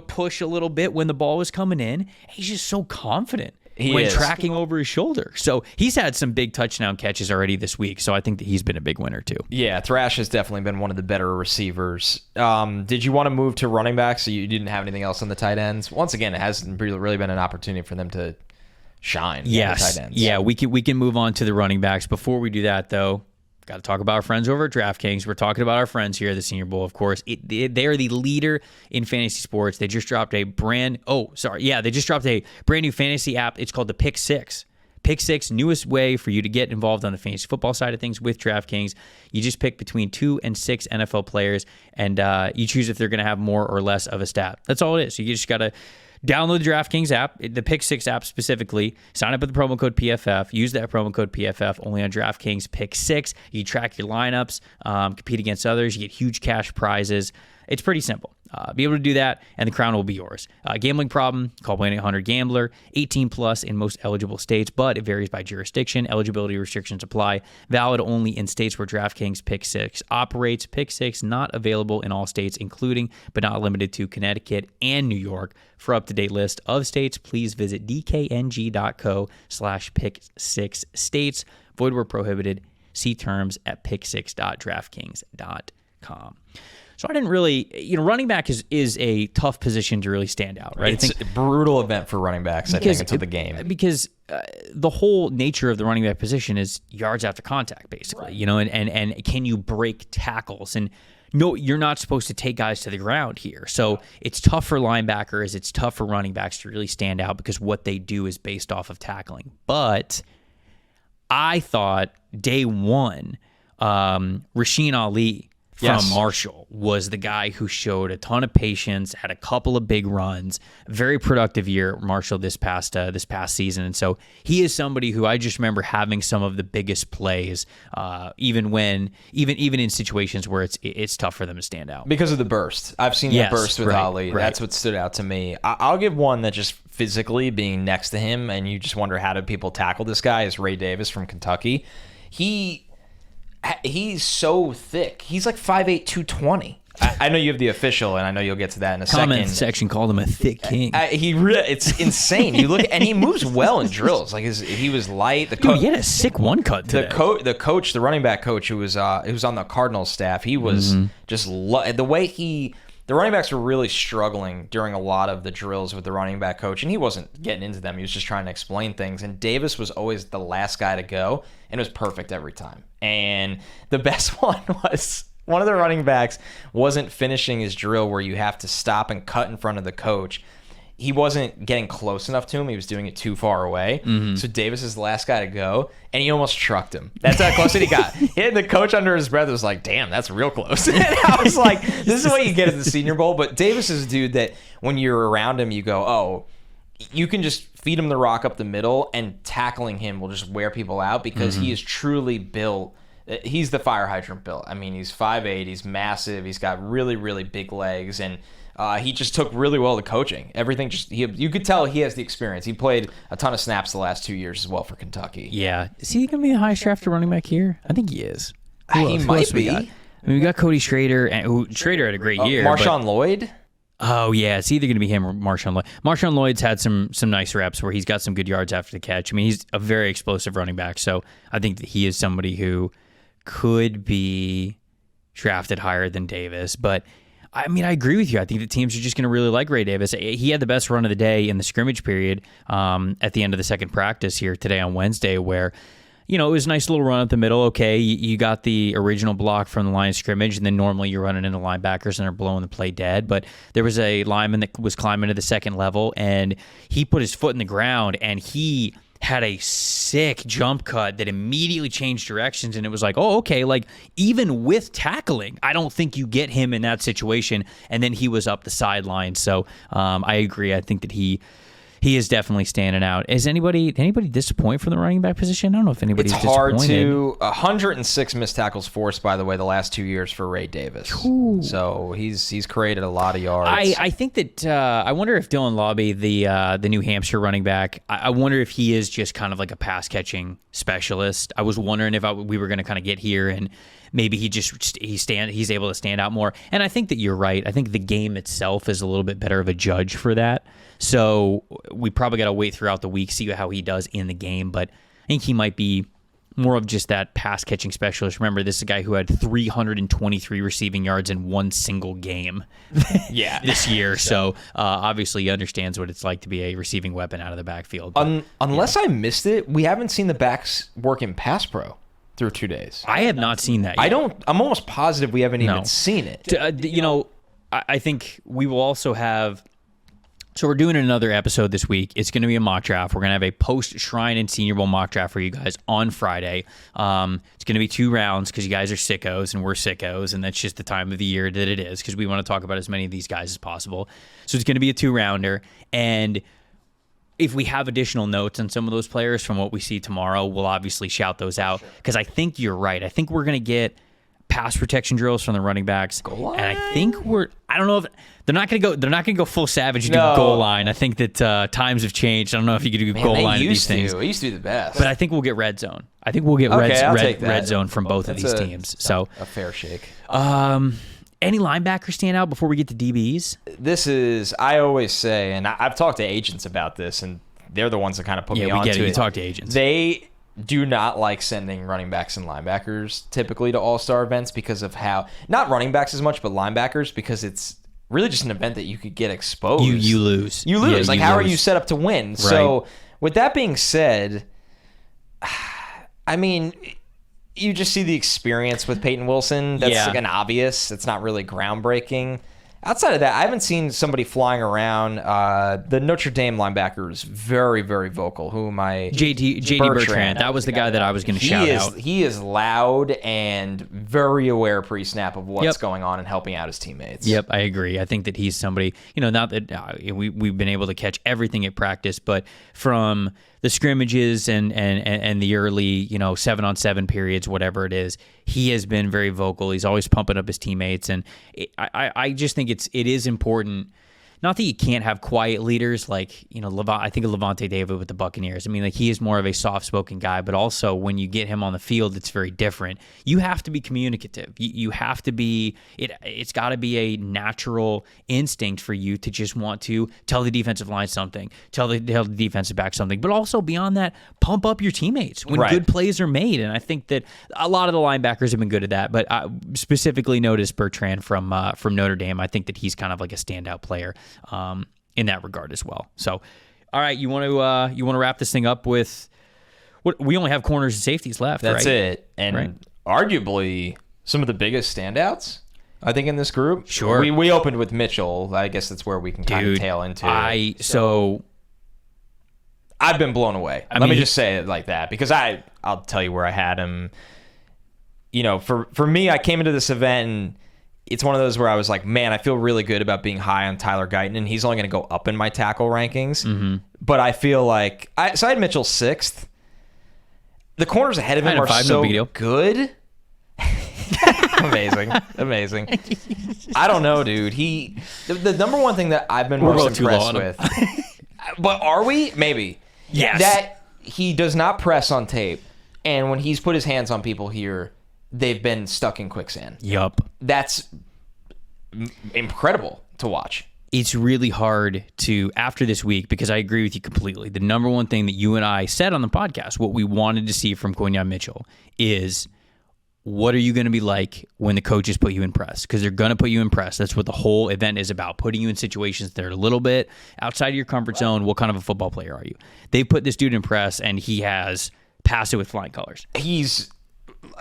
push a little bit when the ball is coming in. He's just so confident. When tracking over his shoulder. So he's had some big touchdown catches already this week, so I think that he's been a big winner too. Yeah, Thrash has definitely been one of the better receivers. Did you want to move to running back so you didn't have anything else on the tight ends? Once again, it hasn't really been an opportunity for them to shine. Yes. The tight ends. Yeah, we can move on to the running backs. Before we do that, though, got to talk about our friends over at DraftKings. We're talking about our friends here at the Senior Bowl, of course. They are the leader in fantasy sports. They just dropped a brand new fantasy app. It's called the Pick Six. Pick Six, newest way for you to get involved on the fantasy football side of things with DraftKings. You just pick between 2 and 6 NFL players, and you choose if they're going to have more or less of a stat. That's all it is. So you just got to download the DraftKings app, the Pick Six app specifically. Sign up with the promo code PFF. Use that promo code PFF only on DraftKings Pick Six. You track your lineups, compete against others. You get huge cash prizes. It's pretty simple. Be able to do that, and the crown will be yours. Gambling problem? Call 1-800-GAMBLER. 18 plus in most eligible states, but it varies by jurisdiction. Eligibility restrictions apply. Valid only in states where DraftKings Pick Six operates. Pick Six not available in all states, including but not limited to Connecticut and New York. For up-to-date list of states, please visit dkng.co/pick6states. Void where prohibited. See terms at pick6.draftkings.com. So I didn't really, running back is a tough position to really stand out, right? It's a brutal event for running backs, I think, until the game. Because the whole nature of the running back position is yards after contact, basically, right. And can you break tackles? And no, you're not supposed to take guys to the ground here. So it's tough for linebackers. It's tough for running backs to really stand out because what they do is based off of tackling. But I thought day one, Rasheen Ali from Marshall was the guy who showed a ton of patience, had a couple of big runs, very productive year, Marshall, this past season. And so he is somebody who I just remember having some of the biggest plays, even in situations where it's tough for them to stand out. Because of the burst. I've seen the burst with Ali. Right. That's what stood out to me. I'll give one that just physically being next to him, and you just wonder how do people tackle this guy, is Ray Davis from Kentucky. He's so thick. He's like 5'8", 220. I know you have the official, and I know you'll get to that in a second. Comment section called him a thick king. It's insane. You look, and he moves well in drills. Like he was light. He had a sick one cut today. The running back coach who was on the Cardinals staff, he was just the way the running backs were really struggling during a lot of the drills with the running back coach, and he wasn't getting into them. He was just trying to explain things, and Davis was always the last guy to go, and it was perfect every time. And the best one was one of the running backs wasn't finishing his drill where you have to stop and cut in front of the coach. He wasn't getting close enough to him. He was doing it too far away. So Davis is the last guy to go, and he almost trucked him. That's how close that he got. And the coach under his breath was like, damn, that's real close. And I was like, this is what you get at the Senior Bowl. But Davis is a dude that when you're around him, you go, oh, you can just feed him the rock up the middle, and tackling him will just wear people out because he is truly built. He's the fire hydrant built. I mean, he's 5'8", he's massive, he's got really, really big legs, and he just took really well to coaching. Everything you could tell he has the experience. He played a ton of snaps the last 2 years as well for Kentucky. Yeah. Is he going to be the highest drafted running back here? I think he is. He might be. We got Cody Schrader, and Schrader had a great year. Marshawn Lloyd? Oh, yeah. It's either going to be him or Marshawn Lloyd. Marshawn Lloyd's had some nice reps where he's got some good yards after the catch. I mean, he's a very explosive running back, so I think that he is somebody who could be drafted higher than Davis. But, I mean, I agree with you. I think the teams are just going to really like Ray Davis. He had the best run of the day in the scrimmage period at the end of the second practice here today on Wednesday where it was a nice little run up the middle. Okay, you got the original block from the line of scrimmage, and then normally you're running into linebackers and they're blowing the play dead. But there was a lineman that was climbing to the second level, and he put his foot in the ground, and he had a sick jump cut that immediately changed directions. And it was like, oh, okay, like even with tackling, I don't think you get him in that situation. And then he was up the sideline. So I agree. I think that he is definitely standing out. Is anybody disappointed from the running back position? I don't know if anybody's disappointed. It's hard to 106 missed tackles forced, by the way, the last 2 years for Ray Davis. Ooh. So he's created a lot of yards. I think that I wonder if Dylan Lobby, the New Hampshire running back, I wonder if he is just kind of like a pass catching specialist. I was wondering if we were going to kind of get here and maybe he's able to stand out more. And I think that you're right. I think the game itself is a little bit better of a judge for that. So we probably got to wait throughout the week, see how he does in the game. But I think he might be more of just that pass-catching specialist. Remember, this is a guy who had 323 receiving yards in one single game this year. So obviously he understands what it's like to be a receiving weapon out of the backfield. Unless I missed it, we haven't seen the backs work in pass pro through 2 days. I have not seen that yet. I'm almost positive we haven't even seen it. I think we will also have... So we're doing another episode this week. It's going to be a mock draft. We're going to have a post-Shrine and Senior Bowl mock draft for you guys on Friday. It's going to be 2 rounds because you guys are sickos and we're sickos, and that's just the time of the year that it is because we want to talk about as many of these guys as possible. So it's going to be a 2-rounder, and if we have additional notes on some of those players from what we see tomorrow, we'll obviously shout those out because I think you're right. I think we're going to get pass protection drills from the running backs, and I think I don't know if they're not going to go full savage and do goal line. I think that times have changed. I don't know if you could do goal line of these things. It used to be the best, but I think we'll get red zone. I think we'll get red zone from both of these teams. So a fair shake. Any linebackers stand out before we get to DBs? I always say, and I've talked to agents about this, and they're the ones that kind of put me onto it. You talk to agents. They do not like sending running backs and linebackers typically to all-star events because of how, not running backs as much, but linebackers, because it's really just an event that you could get exposed. You lose. You lose. How are you set up to win? Right. So with that being said, I mean, you just see the experience with Peyton Wilson. That's like an obvious. It's not really groundbreaking. Outside of that, I haven't seen somebody flying around. The Notre Dame linebacker is very, very vocal. Who am I? JD Bertrand. That was the guy that I was going to shout out. He is loud and very aware pre-snap of what's going on and helping out his teammates. Yep, I agree. I think that he's somebody, not that we've been able to catch everything at practice, but from the scrimmages and the early 7-on-7 periods, whatever it is, he has been very vocal. He's always pumping up his teammates, and I just think it is important. Not that you can't have quiet leaders like, I think of Levante David with the Buccaneers. I mean, he is more of a soft-spoken guy, but also when you get him on the field, it's very different. You have to be communicative. You have to be, it's got to be a natural instinct for you to just want to tell the defensive line something, tell the defensive back something, but also beyond that, pump up your teammates when good plays are made. And I think that a lot of the linebackers have been good at that, but I specifically noticed Bertrand from Notre Dame. I think that he's kind of like a standout player in that regard as well. So, all right, you want to wrap this thing up with what we only have corners and safeties left. That's right? it, and arguably some of the biggest standouts I think in this group. Sure, we opened with Mitchell. I guess that's where we can kind of tail into. I've been blown away. Let me just say it like that because I'll tell you where I had him. For me, I came into this event and it's one of those where I was like, man, I feel really good about being high on Tyler Guyton, and he's only going to go up in my tackle rankings. Mm-hmm. But I feel like I had Mitchell 6th. The corners ahead of him are so good. Amazing. I don't know, dude. The number one thing that I've been most impressed with. But are we? Maybe. Yes. That he does not press on tape, and when he's put his hands on people here, they've been stuck in quicksand. Yup. That's incredible to watch. it's really hard to, after this week, because I agree with you completely. The number one thing that you and I said on the podcast, what we wanted to see from Quinyon Mitchell is, what are you going to be like when the coaches put you in press? Because they're going to put you in press. That's what the whole event is about, putting you in situations that are a little bit outside of your comfort zone. What kind of a football player are you? They put this dude in press, and he has passed it with flying colors. He's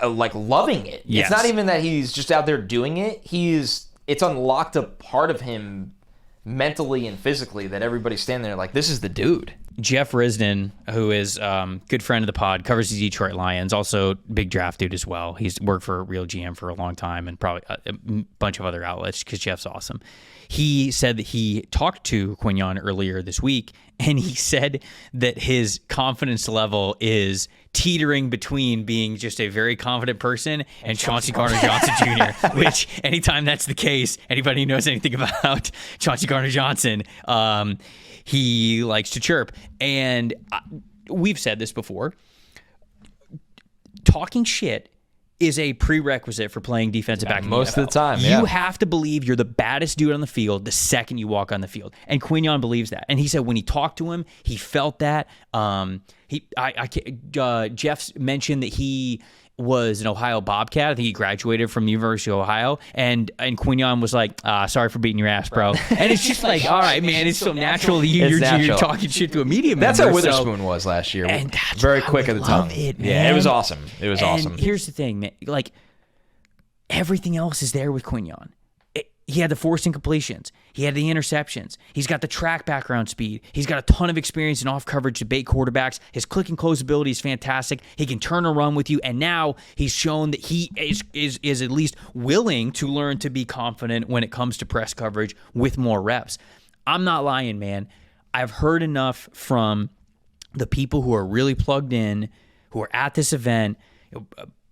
like loving it. Yes. It's not even that he's just out there doing it. It's unlocked a part of him mentally and physically that everybody's standing there like, this is the dude. Jeff Risden, who is good friend of the pod, covers the Detroit Lions, also big draft dude as well. He's worked for Real GM for a long time and probably a bunch of other outlets because Jeff's awesome. He said that he talked to Quinyon earlier this week, and he said that his confidence level is teetering between being just a very confident person and Chauncey Gardner-Johnson Jr., which anytime that's the case, anybody who knows anything about Chauncey Gardner-Johnson, he likes to chirp. And we've said this before. Talking shit is a prerequisite for playing defensive back in the NFL. Most of the time, yeah. You have to believe you're the baddest dude on the field the second you walk on the field. And Quinyon believes that. And he said when he talked to him, he felt that. Jeff mentioned that he was an Ohio Bobcat. I think he graduated from the University of Ohio. And Quinyon was like, sorry for beating your ass, bro. And it's just like, all right, man, it's so natural that you're talking shit to a media member. That's how Witherspoon was last year. And that's very quick at the tongue. It, man. Yeah, it was awesome. It was awesome. Here's the thing, man. Like, everything else is there with Quinyon. He had the forced incompletions. He had the interceptions. He's got the track background speed. He's got a ton of experience in off-coverage to bait quarterbacks. His click and close ability is fantastic. He can turn a run with you, and now he's shown that he is at least willing to learn to be confident when it comes to press coverage with more reps. I'm not lying, man. I've heard enough from the people who are really plugged in, who are at this event.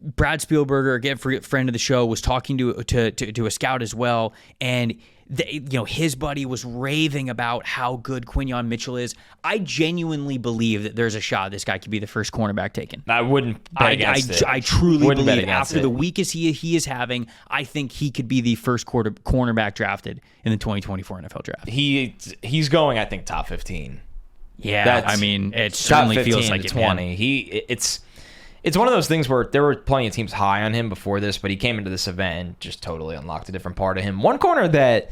Brad Spielberger, again, friend of the show, was talking to a scout as well, and his buddy was raving about how good Quinyon Mitchell is. I genuinely believe that there's a shot this guy could be the first cornerback taken. I wouldn't bet against it. I truly believe after the week as he is having, I think he could be the first cornerback drafted in the 2024 NFL draft. He's going, I think, top 15. Yeah, I mean, it certainly feels like 20. It's one of those things where there were plenty of teams high on him before this, but he came into this event and just totally unlocked a different part of him. One corner that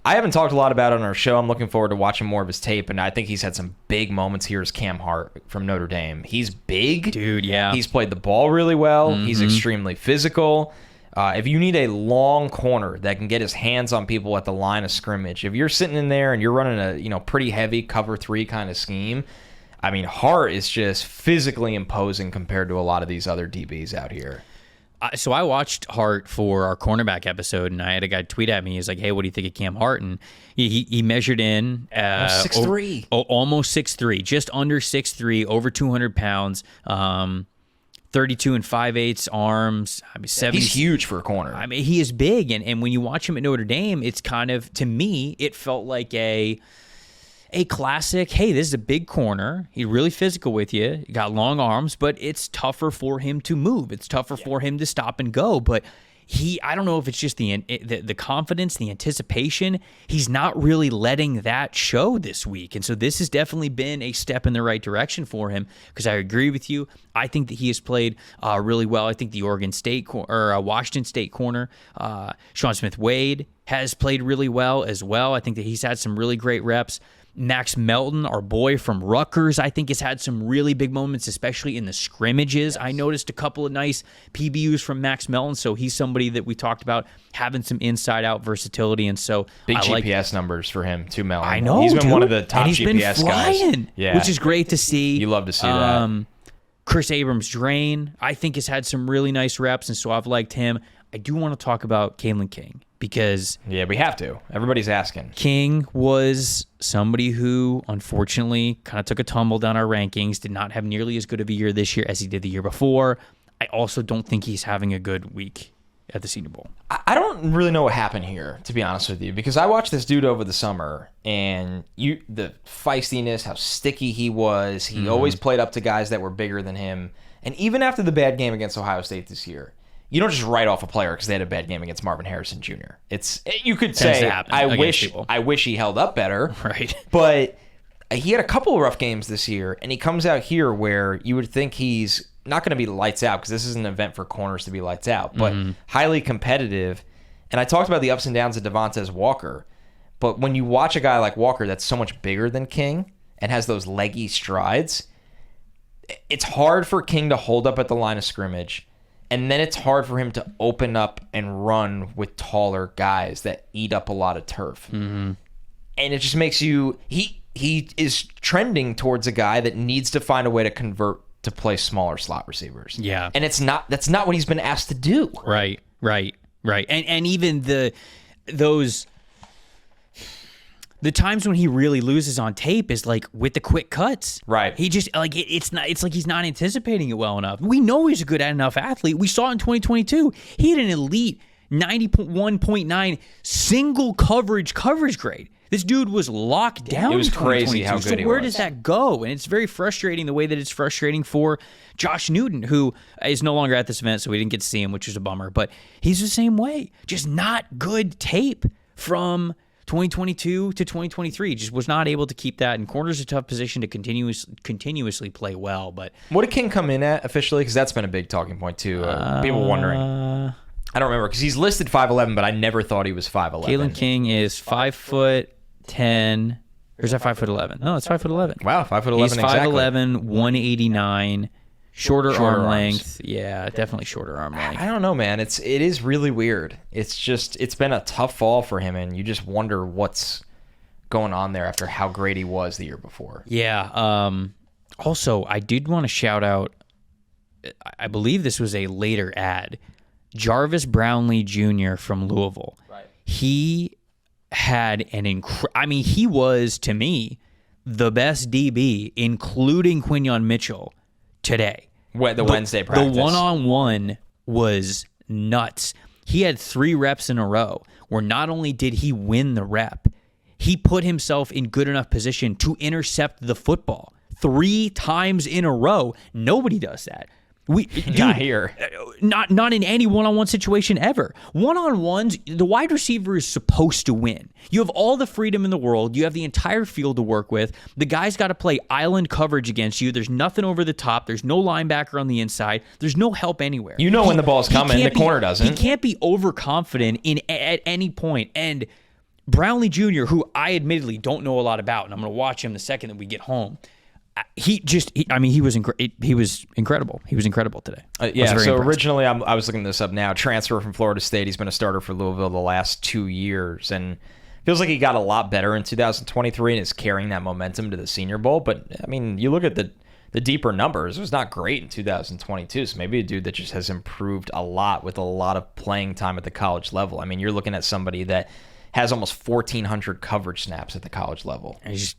I haven't talked a lot about on our show, I'm looking forward to watching more of his tape, and I think he's had some big moments here, is Cam Hart from Notre Dame. He's big. Dude, yeah. He's played the ball really well. Mm-hmm. He's extremely physical. If you need a long corner that can get his hands on people at the line of scrimmage, if you're sitting in there and you're running a pretty heavy cover 3 kind of scheme, I mean, Hart is just physically imposing compared to a lot of these other DBs out here. So I watched Hart for our cornerback episode, and I had a guy tweet at me. He's like, hey, what do you think of Cam Hart? And he measured in 6'3". Almost 6'3", just under 6'3", over 200 pounds, 32 and 5/8 arms. I mean, 70. He's huge for a corner. I mean, he is big, and when you watch him at Notre Dame, it's kind of, to me, it felt like a classic, hey, this is a big corner. He's really physical with you. He got long arms, but it's tougher for him to move. It's tougher for him to stop and go. But I don't know if it's just the confidence, the anticipation. He's not really letting that show this week. And so this has definitely been a step in the right direction for him, because I agree with you. I think that he has played really well. I think the Washington State corner, Sean Smith-Wade, has played really well as well. I think that he's had some really great reps. Max Melton, our boy from Rutgers, I think has had some really big moments, especially in the scrimmages. I noticed a couple of nice PBUs from Max Melton, so he's somebody that we talked about having some inside-out versatility, and so big GPS numbers for him too, Melton. I know, he's been dude. one of the top GPS guys, yeah, which is great to see. You love to see that. Chris Abrams-Drain, I think, has had some really nice reps, and so I've liked him. I do want to talk about Kalen King, because yeah, we have to. Everybody's asking. King was somebody who, unfortunately, kind of took a tumble down our rankings, did not have nearly as good of a year this year as he did the year before. I also don't think he's having a good week at the Senior Bowl. I don't really know what happened here, to be honest with you, because I watched this dude over the summer, and the feistiness, how sticky he was. He always played up to guys that were bigger than him. And even after the bad game against Ohio State this year, you don't just write off a player because they had a bad game against Marvin Harrison Jr. You could say, I wish he held up better. Right. But he had a couple of rough games this year, and he comes out here where you would think he's not going to be lights out, because this is an event for corners to be lights out, but highly competitive. And I talked about the ups and downs of Devontae Walker, but when you watch a guy like Walker that's so much bigger than King and has those leggy strides, it's hard for King to hold up at the line of scrimmage. And then it's hard for him to open up and run with taller guys that eat up a lot of turf. And it just makes you... He is trending towards a guy that needs to find a way to convert to play smaller slot receivers. Yeah. And that's not what he's been asked to do. Right. And even the times when he really loses on tape is like with the quick cuts. Right. He just like it's like he's not anticipating it well enough. We know he's a good enough athlete. We saw in 2022, he had an elite 91.9 single coverage grade. This dude was locked down. It was crazy how good he was. So where does that go? And it's very frustrating the way that it's frustrating for Josh Newton, who is no longer at this event, so we didn't get to see him, which was a bummer. But he's the same way. Just not good tape from 2022 to 2023. Just was not able to keep that. And corner's a tough position to continuously play well. But what did King come in at officially? Because that's been a big talking point too. People wondering. I don't remember because he's listed 5'11", but I never thought he was 5'11". Kalen King is 5'10". Or is that 5'11"? No, it's 5'11". Wow, 5'11". He's 5'11", exactly. 189. Shorter arm arms. length. Yeah, definitely shorter arm length. I don't know, man. It is really weird. It's been a tough fall for him, and you just wonder what's going on there after how great he was the year before. Yeah. Also, I did want to shout out, I believe this was a later ad, Jarvis Brownlee Jr. from Louisville. Right. He had he was, to me, the best DB, including Quinyon Mitchell, today. The Wednesday practice. The one-on-one was nuts. He had 3 reps in a row where not only did he win the rep, he put himself in good enough position to intercept the football 3 times in a row. Nobody does that. Not here. Not in any one-on-one situation ever. One-on-ones, the wide receiver is supposed to win. You have all the freedom in the world. You have the entire field to work with. The guy's got to play island coverage against you. There's nothing over the top. There's no linebacker on the inside. There's no help anywhere. You know when the ball's coming. The corner doesn't. He can't be overconfident at any point. And Brownlee Jr., who I admittedly don't know a lot about, and I'm going to watch him the second that we get home, he was incredible. He was incredible today. So originally, I was looking this up now. Transfer from Florida State. He's been a starter for Louisville the last 2 years, and feels like he got a lot better in 2023 and is carrying that momentum to the Senior Bowl. But I mean, you look at the deeper numbers. It was not great in 2022. So maybe a dude that just has improved a lot with a lot of playing time at the college level. I mean, you're looking at somebody that has almost 1,400 coverage snaps at the college level. And he's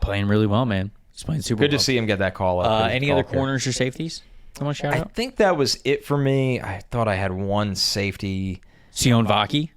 playing really well, man. He's playing super Good well. to see him get that call up. Any other corners or safeties? I want to shout out? I think that was it for me. I thought I had one safety. Sion Vaki,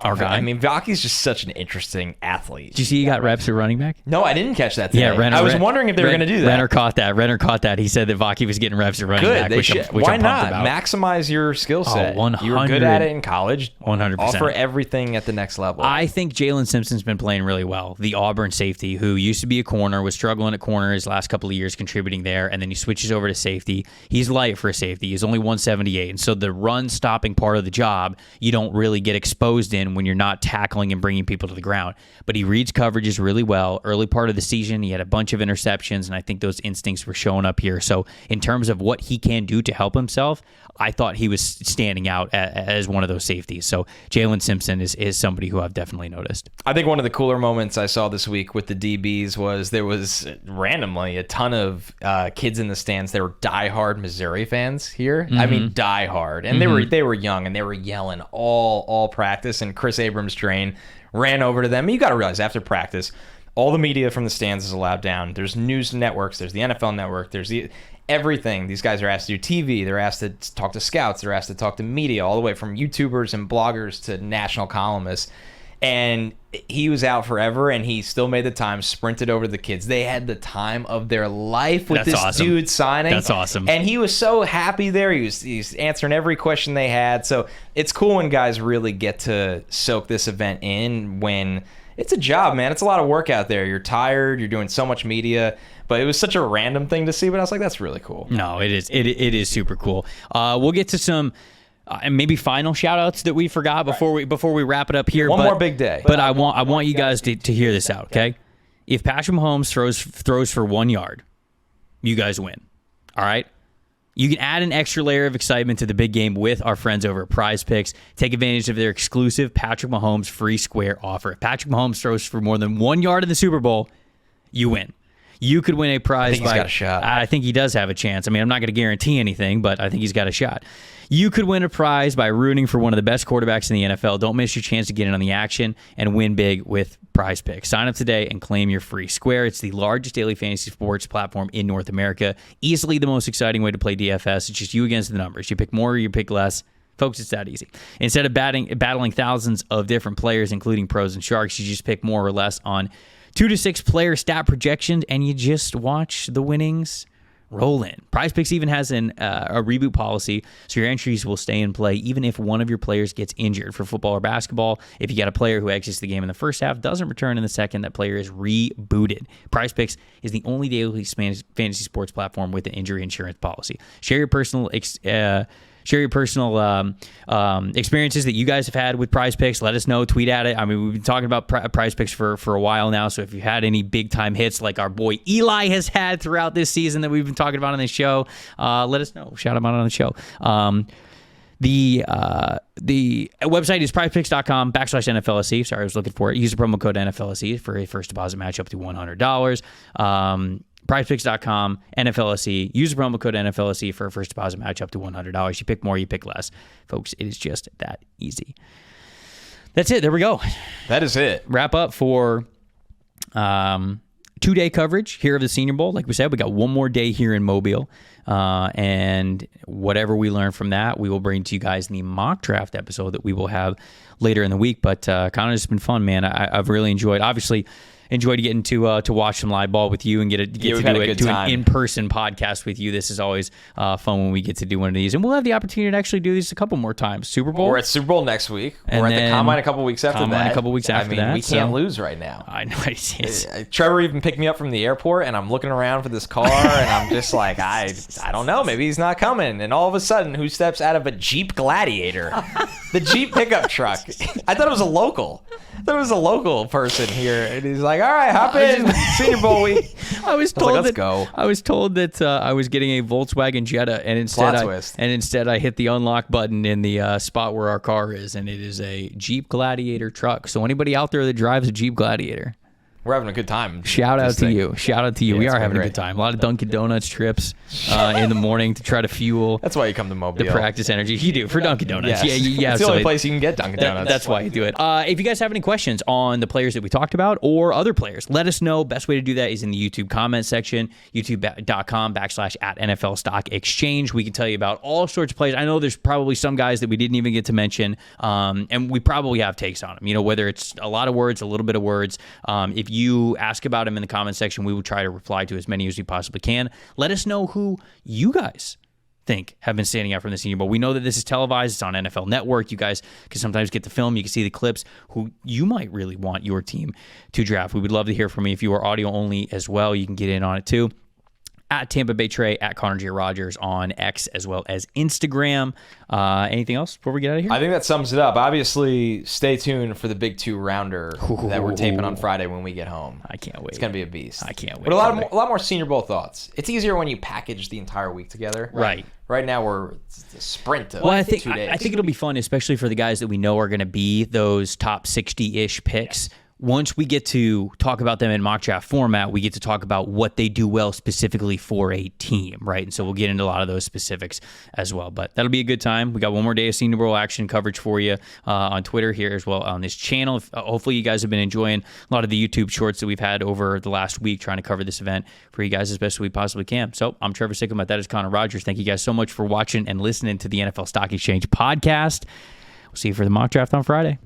our guy. I mean, Vaki's just such an interesting athlete. Did you see he got reps at running back? No, I didn't catch that today. Yeah, I was wondering if they were going to do that. Renner caught that. He said that Vaki was getting reps at running back, which Why I'm not? pumped about. Maximize your skill set. 100. You were good at it in college. 100%. Offer everything at the next level. I think Jalen Simpson's been playing really well. The Auburn safety, who used to be a corner, was struggling at corner his last couple of years, contributing there, and then he switches over to safety. He's light for a safety. He's only 178, and so the run-stopping part of the job, you don't really get exposed in when you're not tackling and bringing people to the ground. But he reads coverages really well. Early part of the season, he had a bunch of interceptions, and I think those instincts were showing up here. So in terms of what he can do to help himself, I thought he was standing out as one of those safeties. So Jalen Simpson is somebody who I've definitely noticed. I think one of the cooler moments I saw this week with the DBs was there was randomly a ton of kids in the stands. They were diehard Missouri fans here. Mm-hmm. I mean, diehard. And they were young, and they were yelling all practice. And Chris Abrams' train ran over to them. You got to realize after practice, all the media from the stands is allowed down. There's news networks. There's the NFL network. There's everything. These guys are asked to do TV. They're asked to talk to scouts. They're asked to talk to media, all the way from YouTubers and bloggers to national columnists. And he was out forever, and he still made the time, sprinted over to the kids. They had the time of their life with this dude signing. That's awesome. And he was so happy there. He was answering every question they had. So it's cool when guys really get to soak this event in when it's a job, man. It's a lot of work out there. You're tired. You're doing so much media. But it was such a random thing to see. But I was like, that's really cool. No, it is. It is super cool. We'll get to some... and maybe final shout outs that we forgot before we wrap it up here. One more big day. But I want you guys to hear this out, okay? If Patrick Mahomes throws for 1 yard, you guys win. All right? You can add an extra layer of excitement to the big game with our friends over at Prize Picks. Take advantage of their exclusive Patrick Mahomes free square offer. If Patrick Mahomes throws for more than 1 yard in the Super Bowl, you win. You could win a prize. I think he's got a shot. I think he does have a chance. I mean, I'm not going to guarantee anything, but I think he's got a shot. You could win a prize by rooting for one of the best quarterbacks in the NFL. Don't miss your chance to get in on the action and win big with Prize Picks. Sign up today and claim your free square. It's the largest daily fantasy sports platform in North America. Easily the most exciting way to play DFS. It's just you against the numbers. You pick more or you pick less. Folks, it's that easy. Instead of battling thousands of different players, including pros and sharks, you just pick more or less on 2 to 6 player stat projections, and you just watch the winnings roll in. Prize Picks even has a reboot policy, so your entries will stay in play even if one of your players gets injured. For football or basketball, if you got a player who exits the game in the first half, doesn't return in the second, that player is rebooted. Prize Picks is the only daily fantasy sports platform with an injury insurance policy. Share your personal experiences that you guys have had with Prize Picks. Let us know. Tweet at it. I mean, we've been talking about Prize Picks for a while now, so if you had any big-time hits like our boy Eli has had throughout this season that we've been talking about on this show, let us know. Shout him out on the show. The website is prizepicks.com/NFLSC. Sorry, I was looking for it. Use the promo code NFLSC for a first deposit match up to $100. PrizePicks.com, NFLSC. Use the promo code NFLSC for a first deposit match up to $100. You pick more, you pick less. Folks, it is just that easy. That's it. There we go. That is it. Wrap up for 2-day coverage here of the Senior Bowl. Like we said, we got one more day here in Mobile. And whatever we learn from that, we will bring to you guys in the mock draft episode that we will have later in the week. But kind of just been fun, man. I've really enjoyed getting to watch some live ball with you and get to do an in-person podcast with you. This is always fun when we get to do one of these, and we'll have the opportunity to actually do these a couple more times. Super Bowl. We're at Super Bowl next week. We're at the Combine a couple weeks after that. We can't lose right now. I know. Trevor even picked me up from the airport, and I'm looking around for this car, and I'm just like, I don't know, maybe he's not coming. And all of a sudden, who steps out of a Jeep Gladiator? The Jeep pickup truck. I thought it was a local. Person here, and he's like, all right, hop in. Senior Bowl week. I was told let's go. I was told that I was getting a Volkswagen Jetta, and instead I hit the unlock button in the spot where our car is, and it is a Jeep Gladiator truck. So anybody out there that drives a Jeep Gladiator, we're having a good time. Shout out to you. Yeah, we are having a good time. A lot of Dunkin' Donuts trips in the morning to try to fuel. That's why you come to Mobile. The practice energy. You do for Dunkin' Donuts. Yes. Yeah. It's the only place you can get Dunkin' Donuts. That's why you do it. If you guys have any questions on the players that we talked about or other players, let us know. Best way to do that is in the YouTube comment section, youtube.com/@NFL Stock Exchange. We can tell you about all sorts of players. I know there's probably some guys that we didn't even get to mention, and we probably have takes on them. You know, whether it's a lot of words, a little bit of words. If you ask about them in the comment section, we will try to reply to as many as we possibly can. Let us know who you guys think have been standing out from the Senior Bowl. We know that this is televised. It's on NFL Network. You guys can sometimes get the film. You can see the clips. Who you might really want your team to draft. We would love to hear from you. If you are audio only as well, you can get in on it too. At Tampa Bay Trey, at Connor J. Rogers on X as well as Instagram. Anything else before we get out of here? I think that sums it up. Obviously, stay tuned for the big 2-rounder that we're taping on Friday when we get home. I can't wait. It's going to be a beast. I can't wait. But a lot more Senior Bowl thoughts. It's easier when you package the entire week together. Right. Right now, it's a sprint of 2 days. I think it'll be fun, especially for the guys that we know are going to be those top 60-ish picks. Once we get to talk about them in mock draft format, we get to talk about what they do well specifically for a team, right? And so we'll get into a lot of those specifics as well. But that'll be a good time. We got one more day of Senior Bowl action coverage for you on Twitter here as well on this channel. Hopefully you guys have been enjoying a lot of the YouTube shorts that we've had over the last week trying to cover this event for you guys as best as we possibly can. So I'm Trevor Sikkema. That is Connor Rogers. Thank you guys so much for watching and listening to the NFL Stock Exchange podcast. We'll see you for the mock draft on Friday.